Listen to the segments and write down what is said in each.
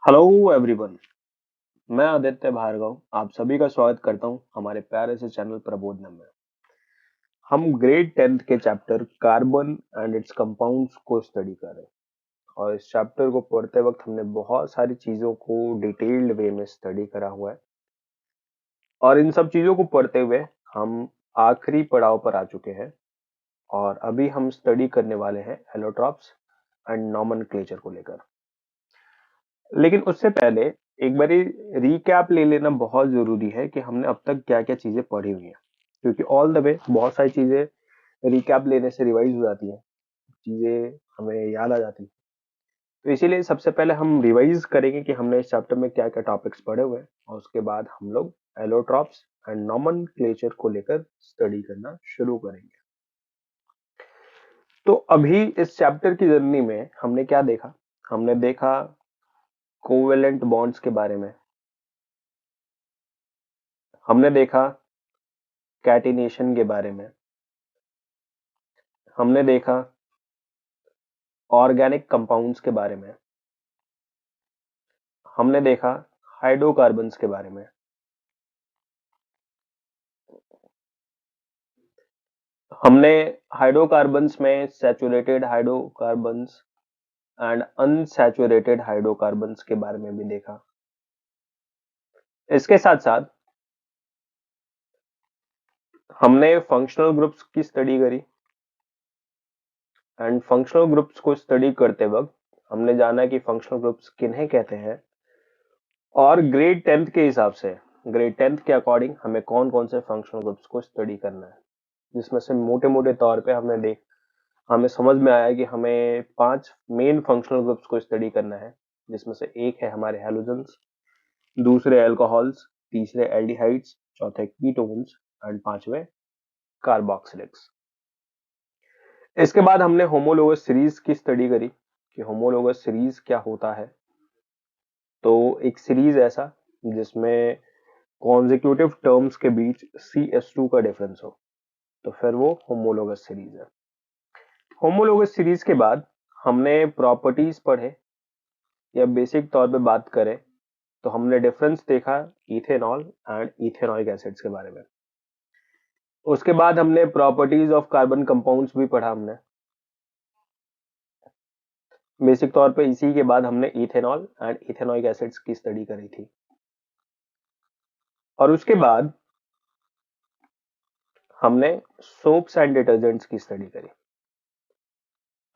Hello everyone. मैं आदित्य भार्गव आप सभी का स्वागत करता हूं हमारे प्यारे से चैनल प्रबोधन में। हम ग्रेड 10th के chapter carbon and it's compounds को स्टडी कर रहे हैं और इस चैप्टर को पढ़ते वक्त हमने बहुत सारी चीजों को डिटेल्ड वे में स्टडी करा हुआ है और इन सब चीजों को पढ़ते हुए हम आखिरी पड़ाव पर आ चुके हैं और अभी हम स्टडी करने वाले हैं एलोट्रॉप्स एंड नॉमेनक्लेचर को लेकर। लेकिन उससे पहले एक बारी रीकैप ले लेना बहुत जरूरी है कि हमने अब तक क्या क्या चीजें पढ़ी हुई हैं, क्योंकि ऑल द वे बहुत सारी चीजें रिकैप लेने से रिवाइज हो जाती हैं, चीजें हमें याद आ जाती हैं। तो इसीलिए सबसे पहले हम रिवाइज करेंगे कि हमने इस चैप्टर में क्या क्या टॉपिक्स पढ़े हुए हैं और उसके बाद हम लोग एलोट्रॉप्स एंड नॉमेनक्लेचर को लेकर स्टडी करना शुरू करेंगे। तो अभी इस चैप्टर की जर्नी में हमने क्या देखा? हमने देखा कोवेलेंट बॉन्ड्स के बारे में, हमने देखा कैटिनेशन के बारे में, हमने देखा ऑर्गेनिक कंपाउंड्स के बारे में, हमने देखा हाइड्रोकार्बन्स के बारे में, हमने हाइड्रोकार्बन्स में saturated hydrocarbons and unsaturated hydrocarbons के बारे में भी देखा। इसके साथ साथ हमने फंक्शनल ग्रुप्स की स्टडी करी एंड फंक्शनल ग्रुप्स को स्टडी करते वक्त हमने जाना कि फंक्शनल ग्रुप्स किन्हें कहते हैं और ग्रेड 10th के हिसाब से, ग्रेड 10th के अकॉर्डिंग हमें कौन कौन से फंक्शनल ग्रुप्स को स्टडी करना है, जिसमें से मोटे मोटे तौर पे हमें समझ में आया कि हमें 5 मेन फंक्शनल ग्रुप्स को स्टडी करना है, जिसमें से एक है हमारे हैलोजेंस, दूसरे अल्कोहल्स, तीसरे एल्डिहाइड्स, चौथे कीटोन्स एंड पांचवे कार्बोक्सिलिक्स। इसके बाद हमने होमोलोगस सीरीज की स्टडी करी कि होमोलोगस सीरीज क्या होता है। तो एक सीरीज ऐसा जिसमें कॉन्जिक्यूटिव टर्म्स के बीच CH2 का डिफरेंस हो, तो फिर वो होमोलोगस सीरीज है। होमोलोगस सीरीज के बाद हमने प्रॉपर्टीज पढ़े, या बेसिक तौर पे बात करें तो हमने डिफरेंस देखा इथेनॉल एंड इथेनॉइक एसिड्स के बारे में। उसके बाद हमने प्रॉपर्टीज ऑफ कार्बन कंपाउंड्स भी पढ़ा हमने बेसिक तौर पे। इसी के बाद हमने इथेनॉल एंड इथेनॉइक एसिड्स की स्टडी करी थी और उसके बाद हमने सोप्स एंड डिटर्जेंट्स की स्टडी करी।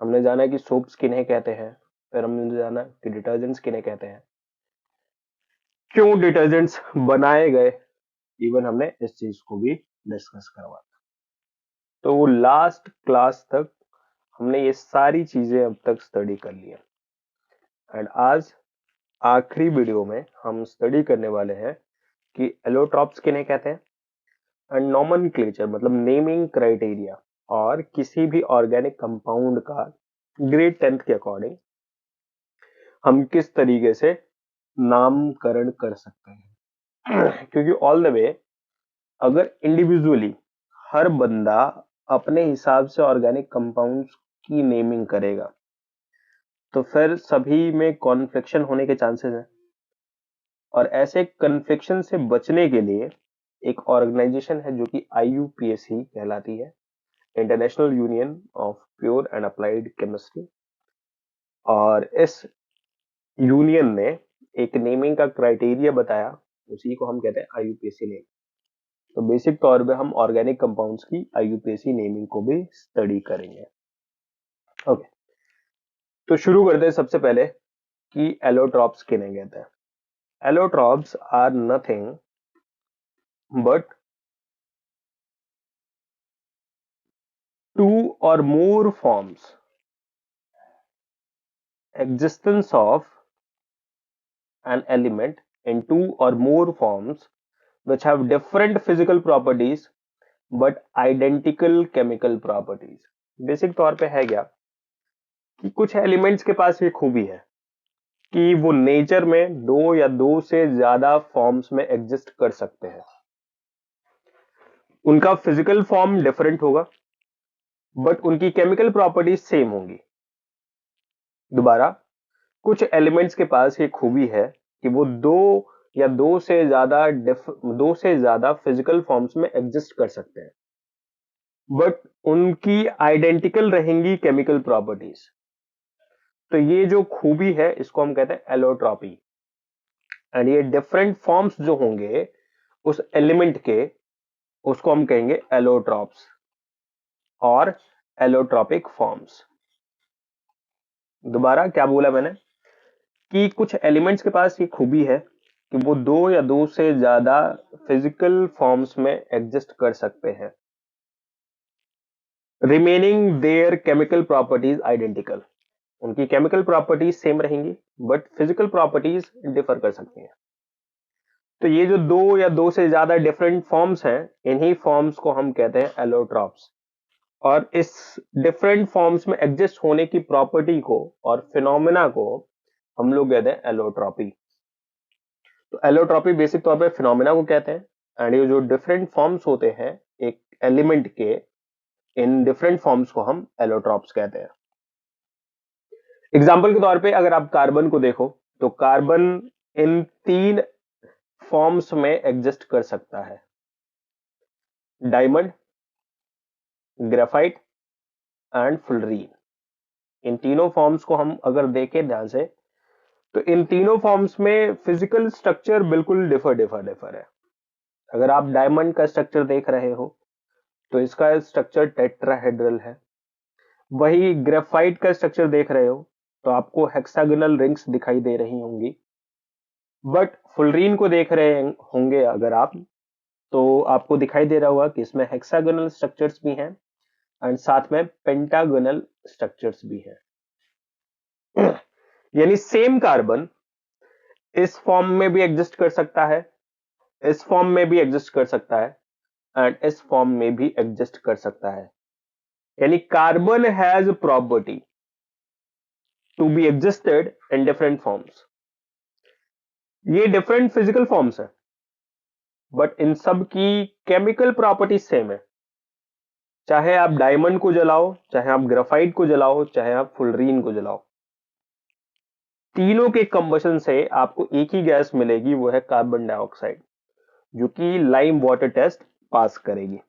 हमने जाना कि सोप्स किन्हें कहते हैं, फिर हमने जाना कि डिटर्जेंट्स किन्हें कहते हैं, क्यों डिटर्जेंट्स बनाए गए, इवन हमने इस चीज को भी डिस्कस करवा। तो लास्ट क्लास तक हमने ये सारी चीजें अब तक स्टडी कर ली है एंड आज आखिरी वीडियो में हम स्टडी करने वाले हैं कि एलोट्रॉप्स किन्हें कहते हैं एंड नॉमेनक्लेचर मतलब नेमिंग क्राइटेरिया और किसी भी ऑर्गेनिक कंपाउंड का ग्रेड 10th के अकॉर्डिंग हम किस तरीके से नामकरण कर सकते हैं। क्योंकि ऑल द वे अगर इंडिविजुअली हर बंदा अपने हिसाब से ऑर्गेनिक कंपाउंड्स की नेमिंग करेगा तो फिर सभी में कॉन्फ्लिक्शन होने के चांसेस हैं और ऐसे कन्फ्लिक्शन से बचने के लिए एक ऑर्गेनाइजेशन है जो कि IUPAC कहलाती है, international union of pure and applied chemistry. और इस यूनियन ने एक नेमिंग का क्राइटेरिया बताया, उसी को हम कहते हैं IUPAC नेम। तो बेसिक तौर पे हम ऑर्गेनिक कंपाउंड्स की IUPAC नेमिंग को भी स्टडी करेंगे। ओके, तो शुरू करते हैं सबसे पहले कि एलोट्रॉप्स किन्हें कहते हैं। Allotropes are nothing but two or more forms, existence of an element in two or more forms which have different physical properties but identical chemical properties। Basic तौर पे है क्या कि कुछ एलिमेंट्स के पास ये खूबी है कि वो नेचर में दो या दो से ज्यादा फॉर्म्स में एग्जिस्ट कर सकते हैं। उनका फिजिकल फॉर्म डिफरेंट होगा बट उनकी केमिकल प्रॉपर्टीज सेम होंगी। दोबारा, कुछ एलिमेंट्स के पास ये खूबी है कि वो दो से ज्यादा फिजिकल फॉर्म्स में एग्जिस्ट कर सकते हैं, बट उनकी आइडेंटिकल रहेंगी केमिकल प्रॉपर्टीज। तो ये जो खूबी है इसको हम कहते हैं एलोट्रॉपी। एंड ये डिफरेंट फॉर्म्स जो होंगे उस एलिमेंट के, उसको हम कहेंगे एलोट्रॉप्स और एलोट्रॉपिक फॉर्म्स। दोबारा क्या बोला मैंने कि कुछ एलिमेंट्स के पास ये खूबी है कि वो दो से ज्यादा फिजिकल फॉर्म्स में एग्जिस्ट कर सकते हैं, remaining there chemical properties identical. उनकी केमिकल प्रॉपर्टीज सेम रहेंगी बट फिजिकल प्रॉपर्टीज डिफर कर सकती हैं। तो ये जो दो से ज्यादा डिफरेंट फॉर्म्स हैं, इन्हीं फॉर्म्स को हम कहते हैं एलोट्रॉप्स। और इस डिफरेंट फॉर्म्स में एग्जिस्ट होने की प्रॉपर्टी को और फिनोमेना को हम लोग कहते हैं एलोट्रॉपी। तो एलोट्रॉपी बेसिक तौर पे फिनोमेना को कहते हैं। एंड ये जो डिफरेंट फॉर्म्स होते हैं एक एलिमेंट के, इन डिफरेंट फॉर्म्स को हम एलोट्रॉप्स कहते हैं। एग्जाम्पल के तौर पे अगर आप कार्बन को देखो तो कार्बन इन 3 फॉर्म्स में एग्जिस्ट कर सकता है, डायमंड, ग्रेफाइट एंड फुलरीन। इन तीनों फॉर्म्स को हम अगर देखें ध्यान से तो इन तीनों फॉर्म्स में फिजिकल स्ट्रक्चर बिल्कुल डिफर है। अगर आप डायमंड का स्ट्रक्चर देख रहे हो तो इसका स्ट्रक्चर टेट्राहेड्रल है। वही ग्रेफाइट का स्ट्रक्चर देख रहे हो तो आपको हेक्सागोनल रिंग्स दिखाई दे रही होंगी। बट फुलरीन को देख रहे होंगे अगर आप तो आपको दिखाई दे रहा होगा कि इसमें हेक्सागोनल स्ट्रक्चर्स भी हैं एंड साथ में पेंटागोनल स्ट्रक्चर्स भी हैं। यानी सेम कार्बन इस फॉर्म में भी एग्जिस्ट कर सकता है, इस फॉर्म में भी एग्जिस्ट कर सकता है एंड इस फॉर्म में भी एग्जिस्ट कर सकता है। यानी carbon has property to be existed in different forms. ये डिफरेंट फिजिकल फॉर्म्स है बट इन सब की केमिकल प्रॉपर्टी सेम है। चाहे आप डायमंड को जलाओ, चाहे आप ग्रेफाइट को जलाओ, चाहे आप फुलरीन को जलाओ, तीनों के कंबशन से आपको एक ही गैस मिलेगी, वो है कार्बन डाइऑक्साइड, जो कि लाइम वाटर टेस्ट पास करेगी।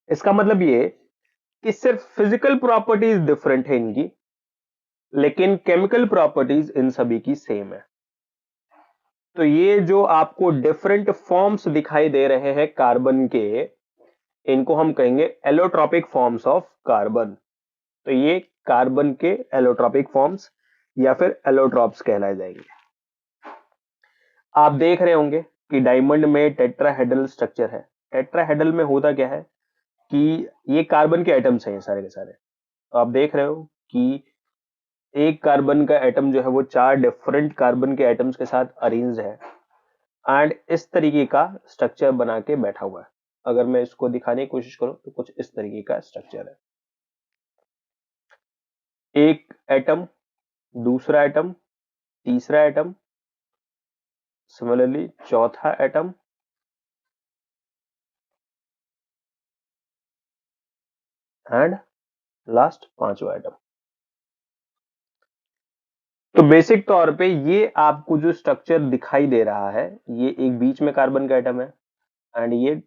इसका मतलब ये कि सिर्फ फिजिकल प्रॉपर्टीज डिफरेंट है इनकी, लेकिन केमिकल प्रॉपर्टीज इन सभी की सेम है। तो ये जो आपको डिफरेंट फॉर्म्स दिखाई दे रहे हैं कार्बन के, इनको हम कहेंगे एलोट्रॉपिक फॉर्म्स ऑफ कार्बन। तो ये कार्बन के एलोट्रॉपिक फॉर्म्स या फिर एलोट्रॉप्स कहलाए जाएंगे। आप देख रहे होंगे कि डायमंड में टेट्राहेड्रल स्ट्रक्चर है। टेट्राहेड्रल में होता क्या है कि ये कार्बन के एटम्स हैं सारे के सारे। तो आप देख रहे हो कि एक कार्बन का एटम जो है वो 4 डिफरेंट कार्बन के एटम्स के साथ अरेंज्ड है एंड इस तरीके का स्ट्रक्चर बना के बैठा हुआ है। अगर मैं इसको दिखाने की कोशिश करूं तो कुछ इस तरीके का स्ट्रक्चर है। एक एटम, दूसरा एटम, तीसरा एटम, सिमिलरली चौथा एटम एंड लास्ट पांचवा एटम। तो बेसिक तौर पे ये आपको जो स्ट्रक्चर दिखाई दे रहा है, ये एक बीच में कार्बन का एटम है एंड ये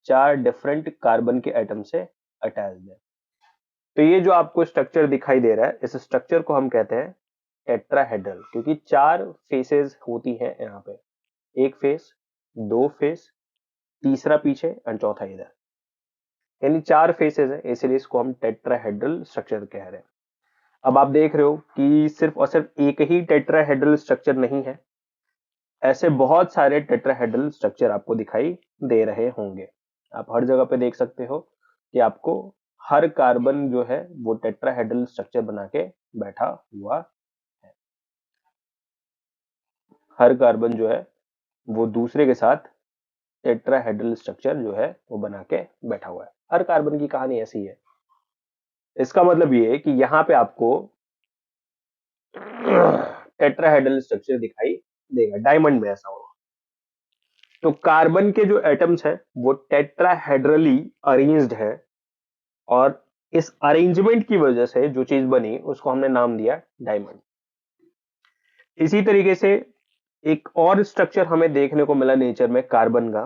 4 डिफरेंट कार्बन के एटम से अटैच्ड है। तो ये जो आपको स्ट्रक्चर दिखाई दे रहा है, इस स्ट्रक्चर को हम कहते हैं टेट्राहेड्रल, क्योंकि 4 फेसेस होती हैं यहाँ पे, एक फेस, 2 फेस, तीसरा पीछे एंड चौथा इधर, यानी 4 फेसेस है, इसलिए इसको हम टेट्राहेड्रल स्ट्रक्चर कह रहे हैं। अब आप देख रहे हो कि सिर्फ और सिर्फ एक ही टेट्राहेड्रल स्ट्रक्चर नहीं है, ऐसे बहुत सारे टेट्राहेड्रल स्ट्रक्चर आपको दिखाई दे रहे होंगे। आप हर जगह पे देख सकते हो कि आपको हर कार्बन जो है वो टेट्राहेड्रल स्ट्रक्चर बना के बैठा हुआ है। हर कार्बन जो है वो दूसरे के साथ टेट्राहेड्रल स्ट्रक्चर जो है वो बना के बैठा हुआ है। हर कार्बन की कहानी ऐसी है। इसका मतलब ये है कि यहाँ पे आपको टेट्राहेड्रल स्ट्रक्चर दिखाई देगा। डायमंड में ऐसा होगा। तो कार्बन के जो एटम्स है वो टेट्राहेड्रली अरेंज्ड है और इस अरेंजमेंट की वजह से जो चीज बनी उसको हमने नाम दिया डायमंड। इसी तरीके से एक और स्ट्रक्चर हमें देखने को मिला नेचर में कार्बन का,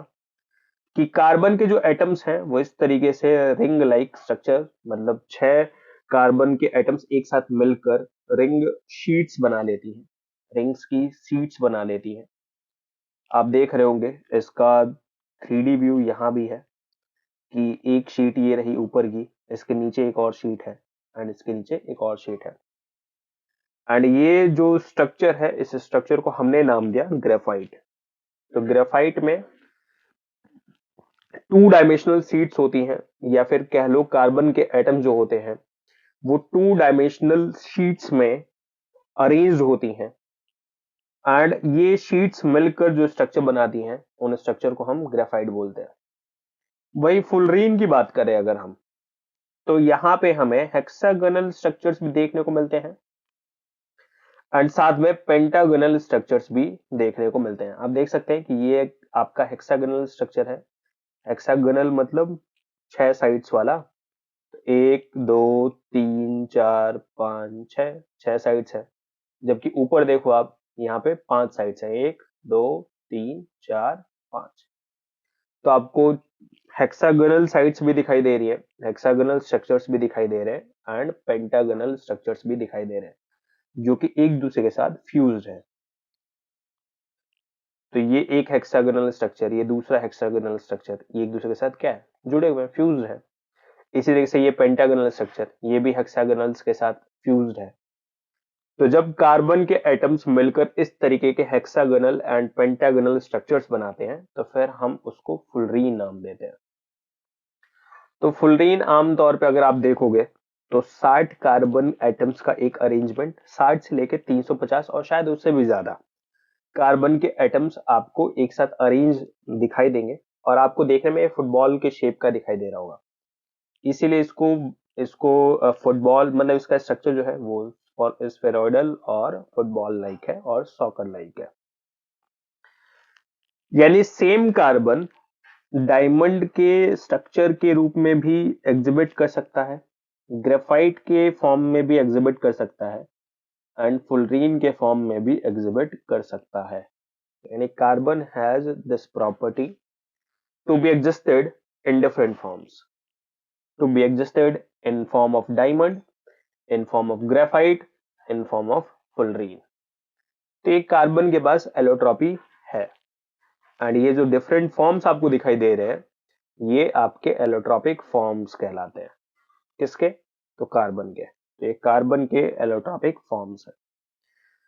कि कार्बन के जो एटम्स हैं वो इस तरीके से रिंग लाइक स्ट्रक्चर, मतलब 6 कार्बन के एटम्स एक साथ मिलकर रिंग शीट्स बना लेती हैं, रिंग्स की शीट्स बना लेती हैं। आप देख रहे होंगे इसका 3D व्यू यहाँ भी है, कि एक शीट ये रही ऊपर की, इसके नीचे एक और शीट है, एंड इसके नीचे एक और शीट है। एंड ये जो स्ट्रक्चर है, इस स्ट्रक्चर को हमने नाम दिया ग्रेफाइट। तो ग्रेफाइट में 2 डायमेंशनल शीट्स होती हैं, या फिर कह लो कार्बन के एटम जो होते हैं वो 2 डायमेंशनल शीट्स में अरेंज होती हैं, एंड ये शीट्स मिलकर जो स्ट्रक्चर बनाती हैं उन स्ट्रक्चर को हम ग्रेफाइट बोलते हैं। वही फुलरीन की बात करें अगर हम, तो यहाँ पे हमें हेक्सागोनल स्ट्रक्चर्स भी देखने को मिलते हैं, एंड साथ में पेंटागोनल स्ट्रक्चर्स भी देखने को मिलते हैं। आप देख सकते हैं कि ये आपका हेक्सागोनल स्ट्रक्चर है। हेक्सागोनल मतलब 6 साइड्स वाला, 1 2 3 4 5 6, 6 साइड्स है। जबकि ऊपर देखो आप, यहाँ पे 5 साइड्स है, 1 2 3 4 5। तो आपको हेक्सागोनल साइड्स भी दिखाई दे रही है, हेक्सागोनल स्ट्रक्चर्स भी दिखाई दे रहे हैं, एंड पेंटागोनल स्ट्रक्चर्स भी दिखाई दे रहे हैं, जो कि एक दूसरे के साथ फ्यूज्ड है। तो ये एक हेक्सागोनल स्ट्रक्चर, ये दूसरा हेक्सागोनल स्ट्रक्चर, ये एक दूसरे के साथ क्या है, जुड़े हुए हैं, फ्यूज्ड है। इसी तरीके से ये पेंटागोनल स्ट्रक्चर, ये भी हेक्सागोनल्स के साथ फ्यूज्ड है। तो जब कार्बन के एटम्स मिलकर इस तरीके के हेक्सागोनल एंड पेंटागोनल स्ट्रक्चर्स बनाते हैं, तो फिर हम उसको फुलरीन नाम देते हैं। तो फुलरीन आमतौर पे अगर आप देखोगे तो 60 कार्बन एटम्स का एक अरेंजमेंट, 60 से लेकर 350 और शायद उससे भी ज्यादा कार्बन के एटम्स आपको एक साथ अरेंज दिखाई देंगे, और आपको देखने में फुटबॉल के शेप का दिखाई दे रहा होगा। इसीलिए इसको इसको फुटबॉल, मतलब इसका स्ट्रक्चर जो है वो स्फेरॉइडल और फुटबॉल लाइक है और सॉकर लाइक है। यानी सेम कार्बन डायमंड के स्ट्रक्चर के रूप में भी एग्जिबिट कर सकता है, ग्रेफाइट के फॉर्म में भी एग्जिबिट कर सकता है, एंड फुलरीन के फॉर्म में भी एग्जिबिट कर सकता है। यानी carbon has this property to be existed in different forms, to be existed in form of diamond, in form of graphite, in form of fullerene. तो एक कार्बन के पास एलोट्रॉपी है, एंड ये जो डिफरेंट फॉर्म्स आपको दिखाई दे रहे हैं ये आपके एलोट्रॉपिक फॉर्म्स कहलाते हैं। किसके? तो कार्बन के। तो ये कार्बन के एलोट्रॉपिक फॉर्म्स है।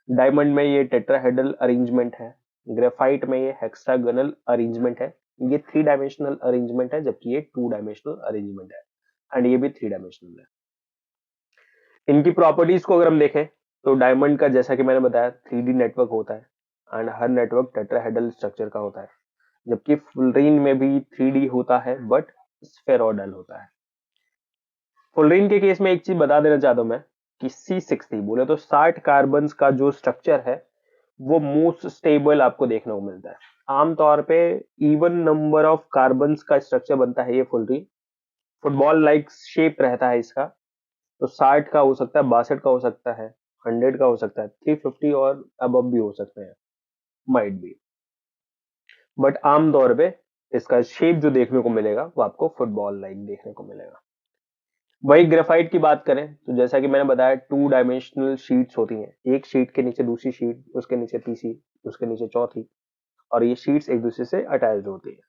डायमंड में ये टेट्राहेड्रल अरेंजमेंट है, ग्रेफाइट में ये हेक्सागोनल अरेंजमेंट है। ये 3 डायमेंशनल अरेंजमेंट है, जबकि ये 2 डायमेंशनल अरेंजमेंट है, एंड ये भी 3 डायमेंशनल है। इनकी प्रॉपर्टीज को अगर हम देखें तो डायमंड का, जैसा कि मैंने बताया, 3D नेटवर्क होता है, and her network tetrahedral structure का होता है, जबकि फुलरीन में भी 3D होता है बट स्फेरॉइडल होता है। फुलरीन के केस में एक चीज बता देना चाहता हूं मैं, कि C60 बोले तो 60 कार्बन का जो स्ट्रक्चर है वो मोस्ट स्टेबल आपको देखने को मिलता है। आमतौर पे इवन नंबर ऑफ कार्बन का स्ट्रक्चर बनता है ये फुलरीन, फुटबॉल लाइक शेप रहता है इसका। तो 60 का हो सकता है, 62 का हो सकता है, 100 का हो सकता है, 350 और अब भी हो सकते हैं, माइट बी। बट आमतौर पे इसका शेप जो देखने को मिलेगा वो आपको फुटबॉल लाइक देखने को मिलेगा। वही ग्रेफाइट की बात करें तो जैसा कि मैंने बताया 2 डायमेंशनल शीट्स होती हैं, एक शीट के नीचे दूसरी शीट, उसके नीचे तीसरी, उसके नीचे चौथी, और ये शीट्स एक दूसरे से अटैच्ड होती है।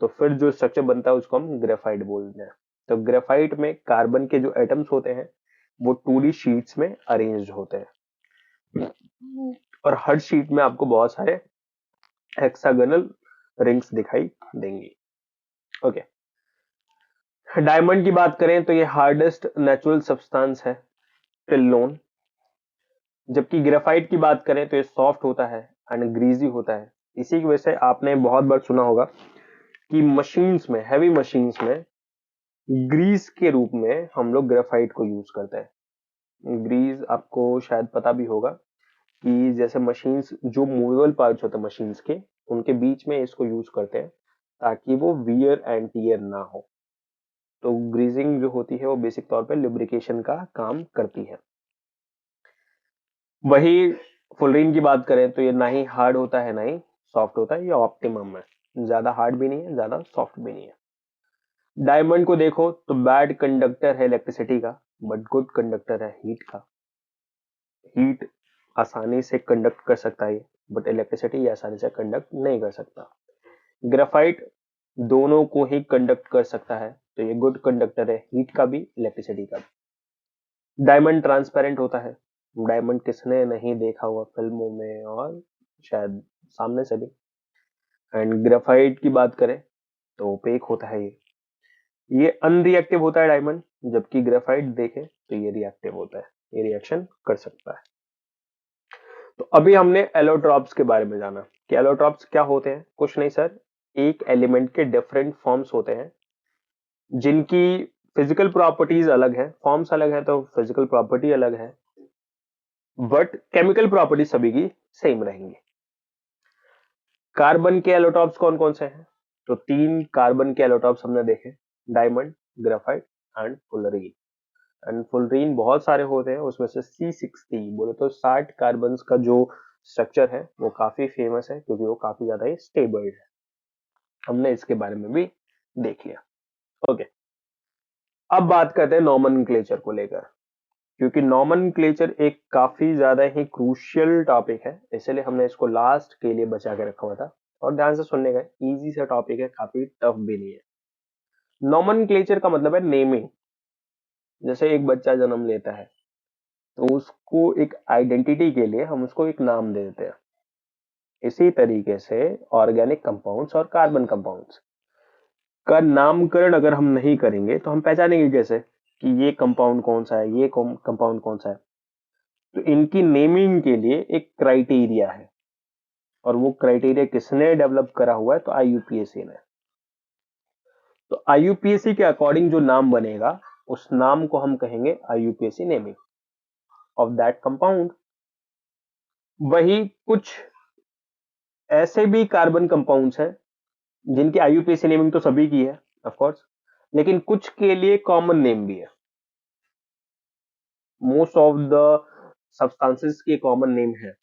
तो फिर जो स्ट्रक्चर बनता है उसको हम ग्रेफाइट बोलते हैं। तो ग्रेफाइट में कार्बन के जो एटम्स होते हैं वो 2D शीट्स में अरेंज्ड होते हैं, और हर शीट में आपको बहुत सारे हेक्सागोनल रिंग्स दिखाई देंगी। ओके, डायमंड की बात करें तो ये हार्डेस्ट नेचुरल सब्सटेंस है टिल नोन, जबकि ग्रेफाइट की बात करें तो ये सॉफ्ट होता है एंड ग्रीजी होता है। इसी की वजह से आपने बहुत बार सुना होगा कि मशीन्स में, हैवी मशीन्स में ग्रीस के रूप में हम लोग ग्रेफाइट को यूज करते हैं। ग्रीस आपको शायद पता भी होगा कि जैसे मशीन्स जो मूवेबल पार्ट्स होते हैं मशीन्स के, उनके बीच में इसको यूज करते हैं ताकि वो वियर एंड टियर ना हो। तो ग्रीजिंग जो होती है वो बेसिक तौर पे लुब्रिकेशन का काम करती है। वही फुलरीन की बात करें तो ये ना ही हार्ड होता है ना ही सॉफ्ट होता है, ये ऑप्टिमम है, ज्यादा हार्ड भी नहीं है ज्यादा सॉफ्ट भी नहीं है। डायमंड को देखो तो बैड कंडक्टर है इलेक्ट्रिसिटी का, बट गुड कंडक्टर है हीट का। हीट आसानी से कंडक्ट कर सकता है, बट इलेक्ट्रिसिटी आसानी से कंडक्ट नहीं कर सकता। ग्रेफाइट दोनों को ही कंडक्ट कर सकता है, तो ये गुड कंडक्टर है हीट का भी इलेक्ट्रिसिटी का भी। डायमंड ट्रांसपेरेंट होता है, डायमंड किसने नहीं देखा हुआ फिल्मों में और शायद सामने से भी। एंड ग्रेफाइट की बात करें तो ओपेक होता है ये अनरिएक्टिव होता है डायमंड, जबकि ग्रेफाइट देखे तो ये रिएक्टिव होता है, ये रिएक्शन कर सकता है। तो अभी हमने एलोट्रॉप्स के बारे में जाना कि एलोट्रॉप्स क्या होते हैं। कुछ नहीं सर, एक एलिमेंट के डिफरेंट फॉर्म्स होते हैं जिनकी फिजिकल प्रॉपर्टीज अलग है, फॉर्म्स अलग है तो फिजिकल प्रॉपर्टी अलग है, बट केमिकल प्रॉपर्टी सभी की सेम रहेंगी। कार्बन के एलोटॉप्स कौन कौन से हैं? तो 3 कार्बन के एलोटॉप्स हमने देखे, diamond, graphite and fullerene. And fullerene बहुत सारे होते हैं, उसमें से C60 बोले तो 60 कार्बन का जो स्ट्रक्चर है वो काफी फेमस है क्योंकि वो काफी ज्यादा ही स्टेबल है। हमने इसके बारे में भी देख लिया। ओके, अब बात करते हैं नॉमेनक्लेचर को लेकर, क्योंकि नॉमेनक्लेचर एक काफी ज्यादा ही क्रूशियल टॉपिक है, इसलिए हमने इसको लास्ट के लिए बचा के रखा हुआ था। और ध्यान से सुनने का, इजी सा टॉपिक है, काफी टफ भी नहीं है। नॉमेनक्लेचर का मतलब है नेमिंग। जैसे एक बच्चा जन्म लेता है तो उसको एक आइडेंटिटी के लिए हम उसको एक नाम दे देते हैं। इसी तरीके से ऑर्गेनिक कंपाउंड्स और कार्बन कंपाउंड्स का नामकरण अगर हम नहीं करेंगे तो हम पहचानेंगे कैसे कि ये कंपाउंड कौन सा है, ये कंपाउंड कौन सा है। तो इनकी नेमिंग के लिए एक क्राइटेरिया है, और वो क्राइटेरिया किसने डेवलप करा हुआ है? तो आईयूपीएसी ने। तो आईयूपीएसी के अकॉर्डिंग जो नाम बनेगा उस नाम को हम कहेंगे IUPAC naming of that compound. वही कुछ ऐसे भी कार्बन कंपाउंड्स हैं जिनकी आईयूपीएसी नेमिंग तो सभी की है ऑफ कोर्स, लेकिन कुछ के लिए कॉमन नेम भी है। मोस्ट ऑफ द सब्सटेंसेस के कॉमन नेम है,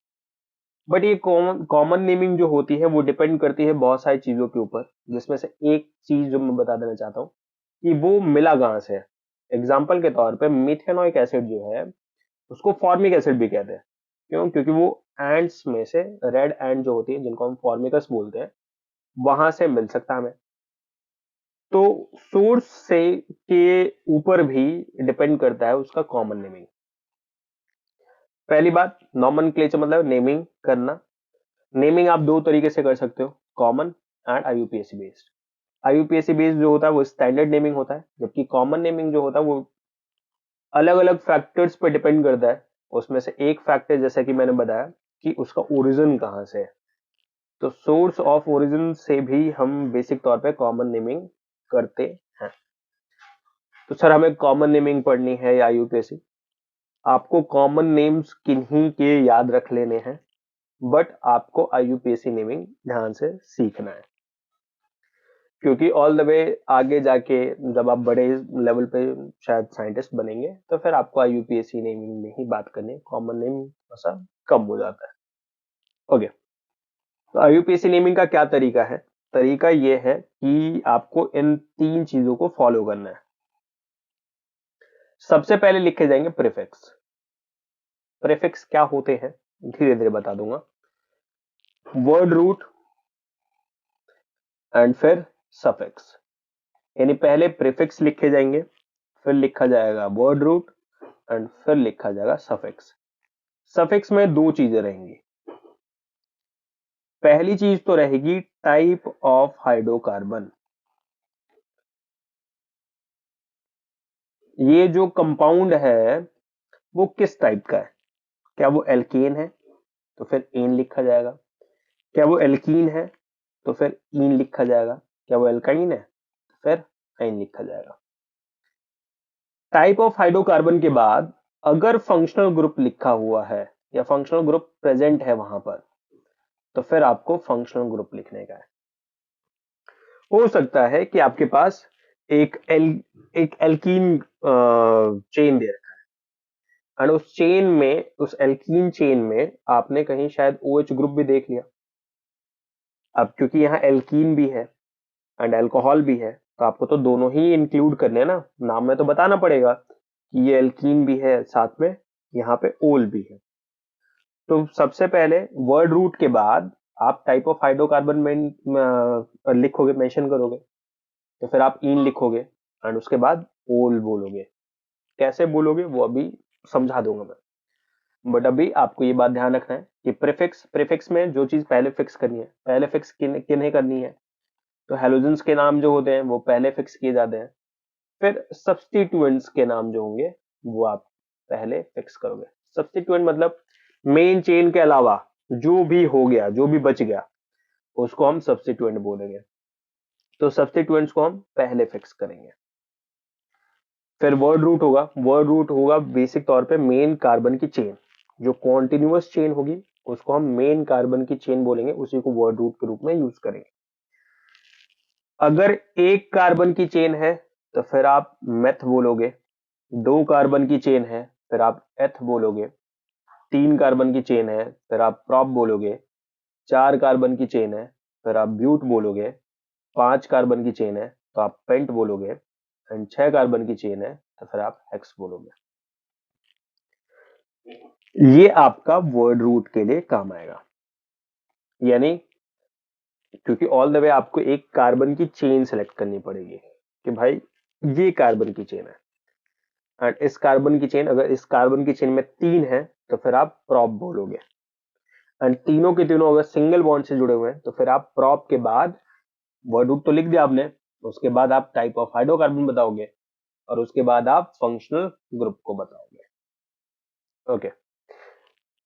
बट ये कॉमन नेमिंग जो होती है वो डिपेंड करती है बहुत सारी चीजों के ऊपर, जिसमें से एक चीज जो मैं बता देना चाहता हूँ कि वो मिला कहां से है। एग्जाम्पल के तौर पे मिथेनोइक एसिड जो है उसको फॉर्मिक एसिड भी कहते हैं। क्यों? क्योंकि वो एंड्स में से, रेड एंड जो होती है जिनको हम फॉर्मिकस बोलते हैं, वहां से मिल सकता है हमें। तो सोर्स से के ऊपर भी डिपेंड करता है उसका कॉमन नेमिंग। पहली बात, नॉमेनक्लेचर मतलब नेमिंग करना। नेमिंग आप दो तरीके से कर सकते हो, common and IUPAC based. IUPAC based जो होता है वो स्टैंडर्ड नेमिंग होता है, जबकि कॉमन नेमिंग जो होता है वो अलग अलग फैक्टर्स पर डिपेंड करता है। उसमें से एक फैक्टर जैसा कि मैंने बताया कि उसका ओरिजिन कहां से है, तो सोर्स ऑफ ओरिजिन से भी हम बेसिक तौर पे कॉमन नेमिंग करते हैं। तो सर हमें कॉमन नेमिंग पढ़नी है या आईयूपीएसी? आपको कॉमन नेम्स किन्हीं के याद रख लेने हैं, बट आपको आईयूपीएसी नेमिंग ध्यान से सीखना है, क्योंकि ऑल द वे आगे जाके जब आप बड़े लेवल पे शायद साइंटिस्ट बनेंगे तो फिर आपको आईयूपीएसी नेमिंग में ही बात करनी है, कॉमन नेम थोड़ा कम हो जाता है। ओके, तो आईयूपीएसी नेमिंग का क्या तरीका है? तरीका यह है कि आपको इन 3 चीजों को फॉलो करना है। सबसे पहले लिखे जाएंगे प्रीफिक्स। प्रीफिक्स क्या होते हैं धीरे धीरे बता दूंगा। वर्ड रूट एंड फिर सफिक्स, यानी पहले प्रीफिक्स लिखे जाएंगे, फिर लिखा जाएगा वर्ड रूट एंड फिर लिखा जाएगा सफिक्स। सफिक्स में दो चीजें रहेंगी। पहली चीज तो रहेगी टाइप ऑफ हाइड्रोकार्बन, ये जो कंपाउंड है वो किस टाइप का है। क्या वो एल्केन है तो फिर एन लिखा जाएगा, क्या वो एल्कीन है तो फिर इन लिखा जाएगा, क्या वो एल्काइन है तो फिर आइन लिखा जाएगा। टाइप ऑफ हाइड्रोकार्बन के बाद अगर फंक्शनल ग्रुप लिखा हुआ है या फंक्शनल ग्रुप प्रेजेंट है वहां पर, तो फिर आपको फंक्शनल ग्रुप लिखने का है। हो सकता है कि आपके पास एक एल्कीन चेन दे रखा एंड उस चेन में, उस एल्कीन चेन में आपने कहीं शायद OH ग्रुप भी देख लिया। अब क्योंकि यहाँ एल्कीन भी है एंड अल्कोहल भी है, तो आपको तो दोनों ही इंक्लूड करने हैं ना, नाम में तो बताना पड़ेगा कि ये एल्कीन भी है, साथ में यहाँ पे ओल भी है। तो सबसे पहले वर्ड रूट के बाद आप टाइप ऑफ हाइड्रोकार्बन में लिखोगे, मेंशन करोगे, तो फिर आप इन लिखोगे एंड उसके बाद ओल बोलोगे। कैसे बोलोगे वो अभी समझा दूंगा मैं, बट अभी आपको ये बात ध्यान रखना है कि प्रीफिक्स, प्रीफिक्स में जो चीज पहले फिक्स करनी है, पहले फिक्स किन्हें करनी है, तो हेलोजेंस के नाम जो होते हैं वो पहले फिक्स किए जाते हैं। फिर सब्स्टिट्यूएंट्स के नाम जो होंगे वो आप पहले फिक्स करोगे। सब्स्टिट्यूएंट मतलब मेन चेन के अलावा जो भी हो गया, जो भी बच गया, उसको हम सब्स्टिट्यूएंट बोलेंगे। तो सब्स्टिट्यूएंट्स को हम पहले फिक्स करेंगे। फिर वर्ड रूट होगा, वर्ड रूट होगा बेसिक तौर पे मेन कार्बन की चेन, जो कॉन्टिन्यूअस चेन होगी उसको हम मेन कार्बन की चेन बोलेंगे, उसी को वर्ड रूट के रूप में यूज करेंगे। अगर एक कार्बन की चेन है तो फिर आप मेथ बोलोगे, 2 कार्बन की चेन है फिर आप एथ बोलोगे, 3 कार्बन की चेन है फिर आप प्रॉप बोलोगे, 4 कार्बन की चेन है फिर आप ब्यूट बोलोगे, 5 कार्बन की चेन है तो आप पेंट बोलोगे, एंड 6 कार्बन की चेन है तो फिर आप हेक्स बोलोगे। ये आपका वर्ड रूट के लिए काम आएगा, यानी क्योंकि ऑल द वे आपको एक कार्बन की चेन सेलेक्ट करनी पड़ेगी कि भाई ये कार्बन की चेन है, एंड इस कार्बन की चेन, अगर इस कार्बन की चेन में 3 है तो फिर आप प्रॉप बोलोगे, एंड तीनों के तीनों अगर सिंगल बॉन्ड से जुड़े हुए हैं तो फिर आप प्रॉप के बाद, वर्ड रूट तो लिख दिया आपने, उसके बाद आप टाइप ऑफ हाइड्रोकार्बन बताओगे और उसके बाद आप फंक्शनल ग्रुप को बताओगे। ओके,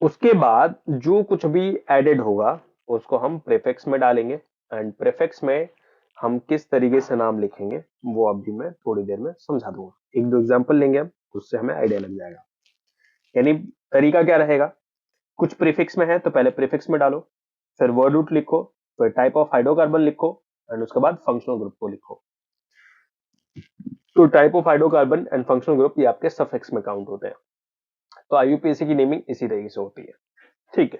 उसके बाद जो कुछ भी एडेड होगा उसको हम प्रीफिक्स में डालेंगे, एंड प्रीफिक्स में हम किस तरीके से नाम लिखेंगे वो अभी मैं थोड़ी देर में समझा दूंगा। एक दो एग्जांपल लेंगे हम, उससे हमें आइडिया लग जाएगा। यानी तरीका क्या रहेगा, कुछ प्रीफिक्स में है तो पहले प्रीफिक्स में डालो, फिर वर्ड रूट लिखो, फिर टाइप ऑफ हाइड्रोकार्बन लिखो, एंड उसके बाद फंक्शनल ग्रुप को लिखो। तो type of hydrocarbon and functional group ये आपके सफिक्स में काउंट होते हैं। तो IUPAC की नेमिंग इसी तरीके से होती है। ठीक है,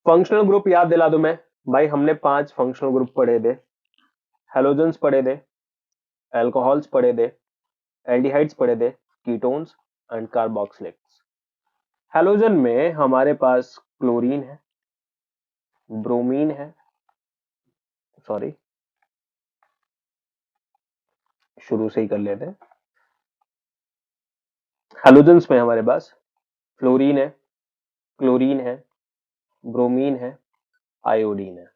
फंक्शनल ग्रुप याद दिला दूं मैं, भाई हमने 5 फंक्शनल ग्रुप पढ़े थे। हेलोजेंस पढ़े थे, अल्कोहल्स पढ़े थे, एल्डिहाइड्स पढ़े थे, कीटोन्स एंड कार्बोक्सिलिक्स। हेलोजन में हमारे पास क्लोरीन है, ब्रोमीन है, सॉरी शुरू से ही कर लेते हैं। हेलोजेंस में हमारे पास फ्लोरीन है, क्लोरीन है, ब्रोमीन है, आयोडीन है।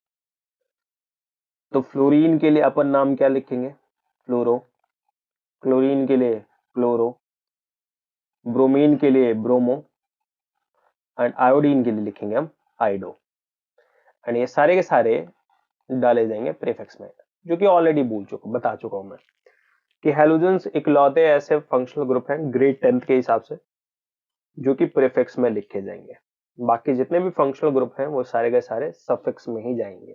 तो फ्लोरीन के लिए अपन नाम क्या लिखेंगे, फ्लोरो, क्लोरीन के लिए क्लोरो, ब्रोमीन के लिए ब्रोमो, एंड आयोडीन के लिए लिखेंगे हम आइडो। एंड ये सारे के सारे डाले जाएंगे प्रीफिक्स में, जो कि ऑलरेडी बता चुका हूं मैं कि हेलोजेंस इकलौते ऐसे फंक्शनल ग्रुप हैं ग्रेड 10th के हिसाब से जो कि प्रीफिक्स में लिखे जाएंगे। बाकी जितने भी फंक्शनल ग्रुप हैं वो सारे के सारे सफिक्स में ही जाएंगे।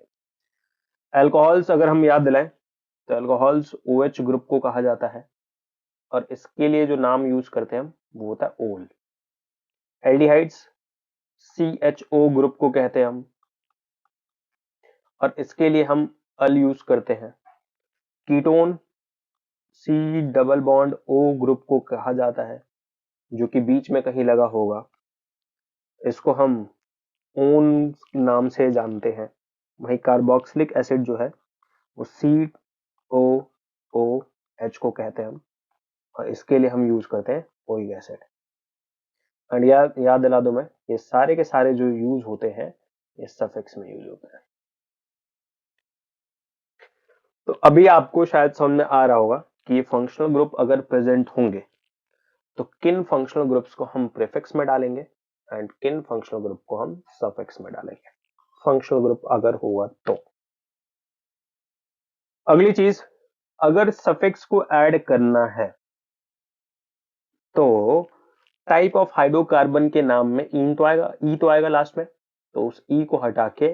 अल्कोहल्स अगर हम याद दिलाएं तो अल्कोहल्स OH ग्रुप को कहा जाता है, और इसके लिए जो नाम यूज करते हैं हम वो होता है ओल। एल्डिहाइड्स CHO ग्रुप को कहते हैं हम, और इसके लिए हम अल यूज करते हैं। Ketone C double bond O group को कहा जाता है, जो कि बीच में कहीं लगा होगा, इसको हम ओन नाम से जानते हैं। वही कार्बोक्सिलिक एसिड जो है वो COOH को कहते हैं हम, और इसके लिए हम यूज करते हैं ओइक एसिड। एंड याद दिला दूं मैं, ये सारे के सारे जो यूज होते हैं ये सफिक्स में यूज होते हैं। तो अभी आपको शायद समझ में आ रहा होगा कि ये फंक्शनल ग्रुप अगर प्रेजेंट होंगे तो किन फंक्शनल ग्रुप्स को हम प्रीफिक्स में डालेंगे एंड किन फंक्शनल ग्रुप को हम सफिक्स में डालेंगे, फंक्शनल ग्रुप अगर हुआ तो। अगली चीज, अगर सफिक्स को ऐड करना है तो टाइप ऑफ हाइड्रोकार्बन के नाम में इन तो आएगा, ई तो आएगा लास्ट में, तो उस ई को हटा के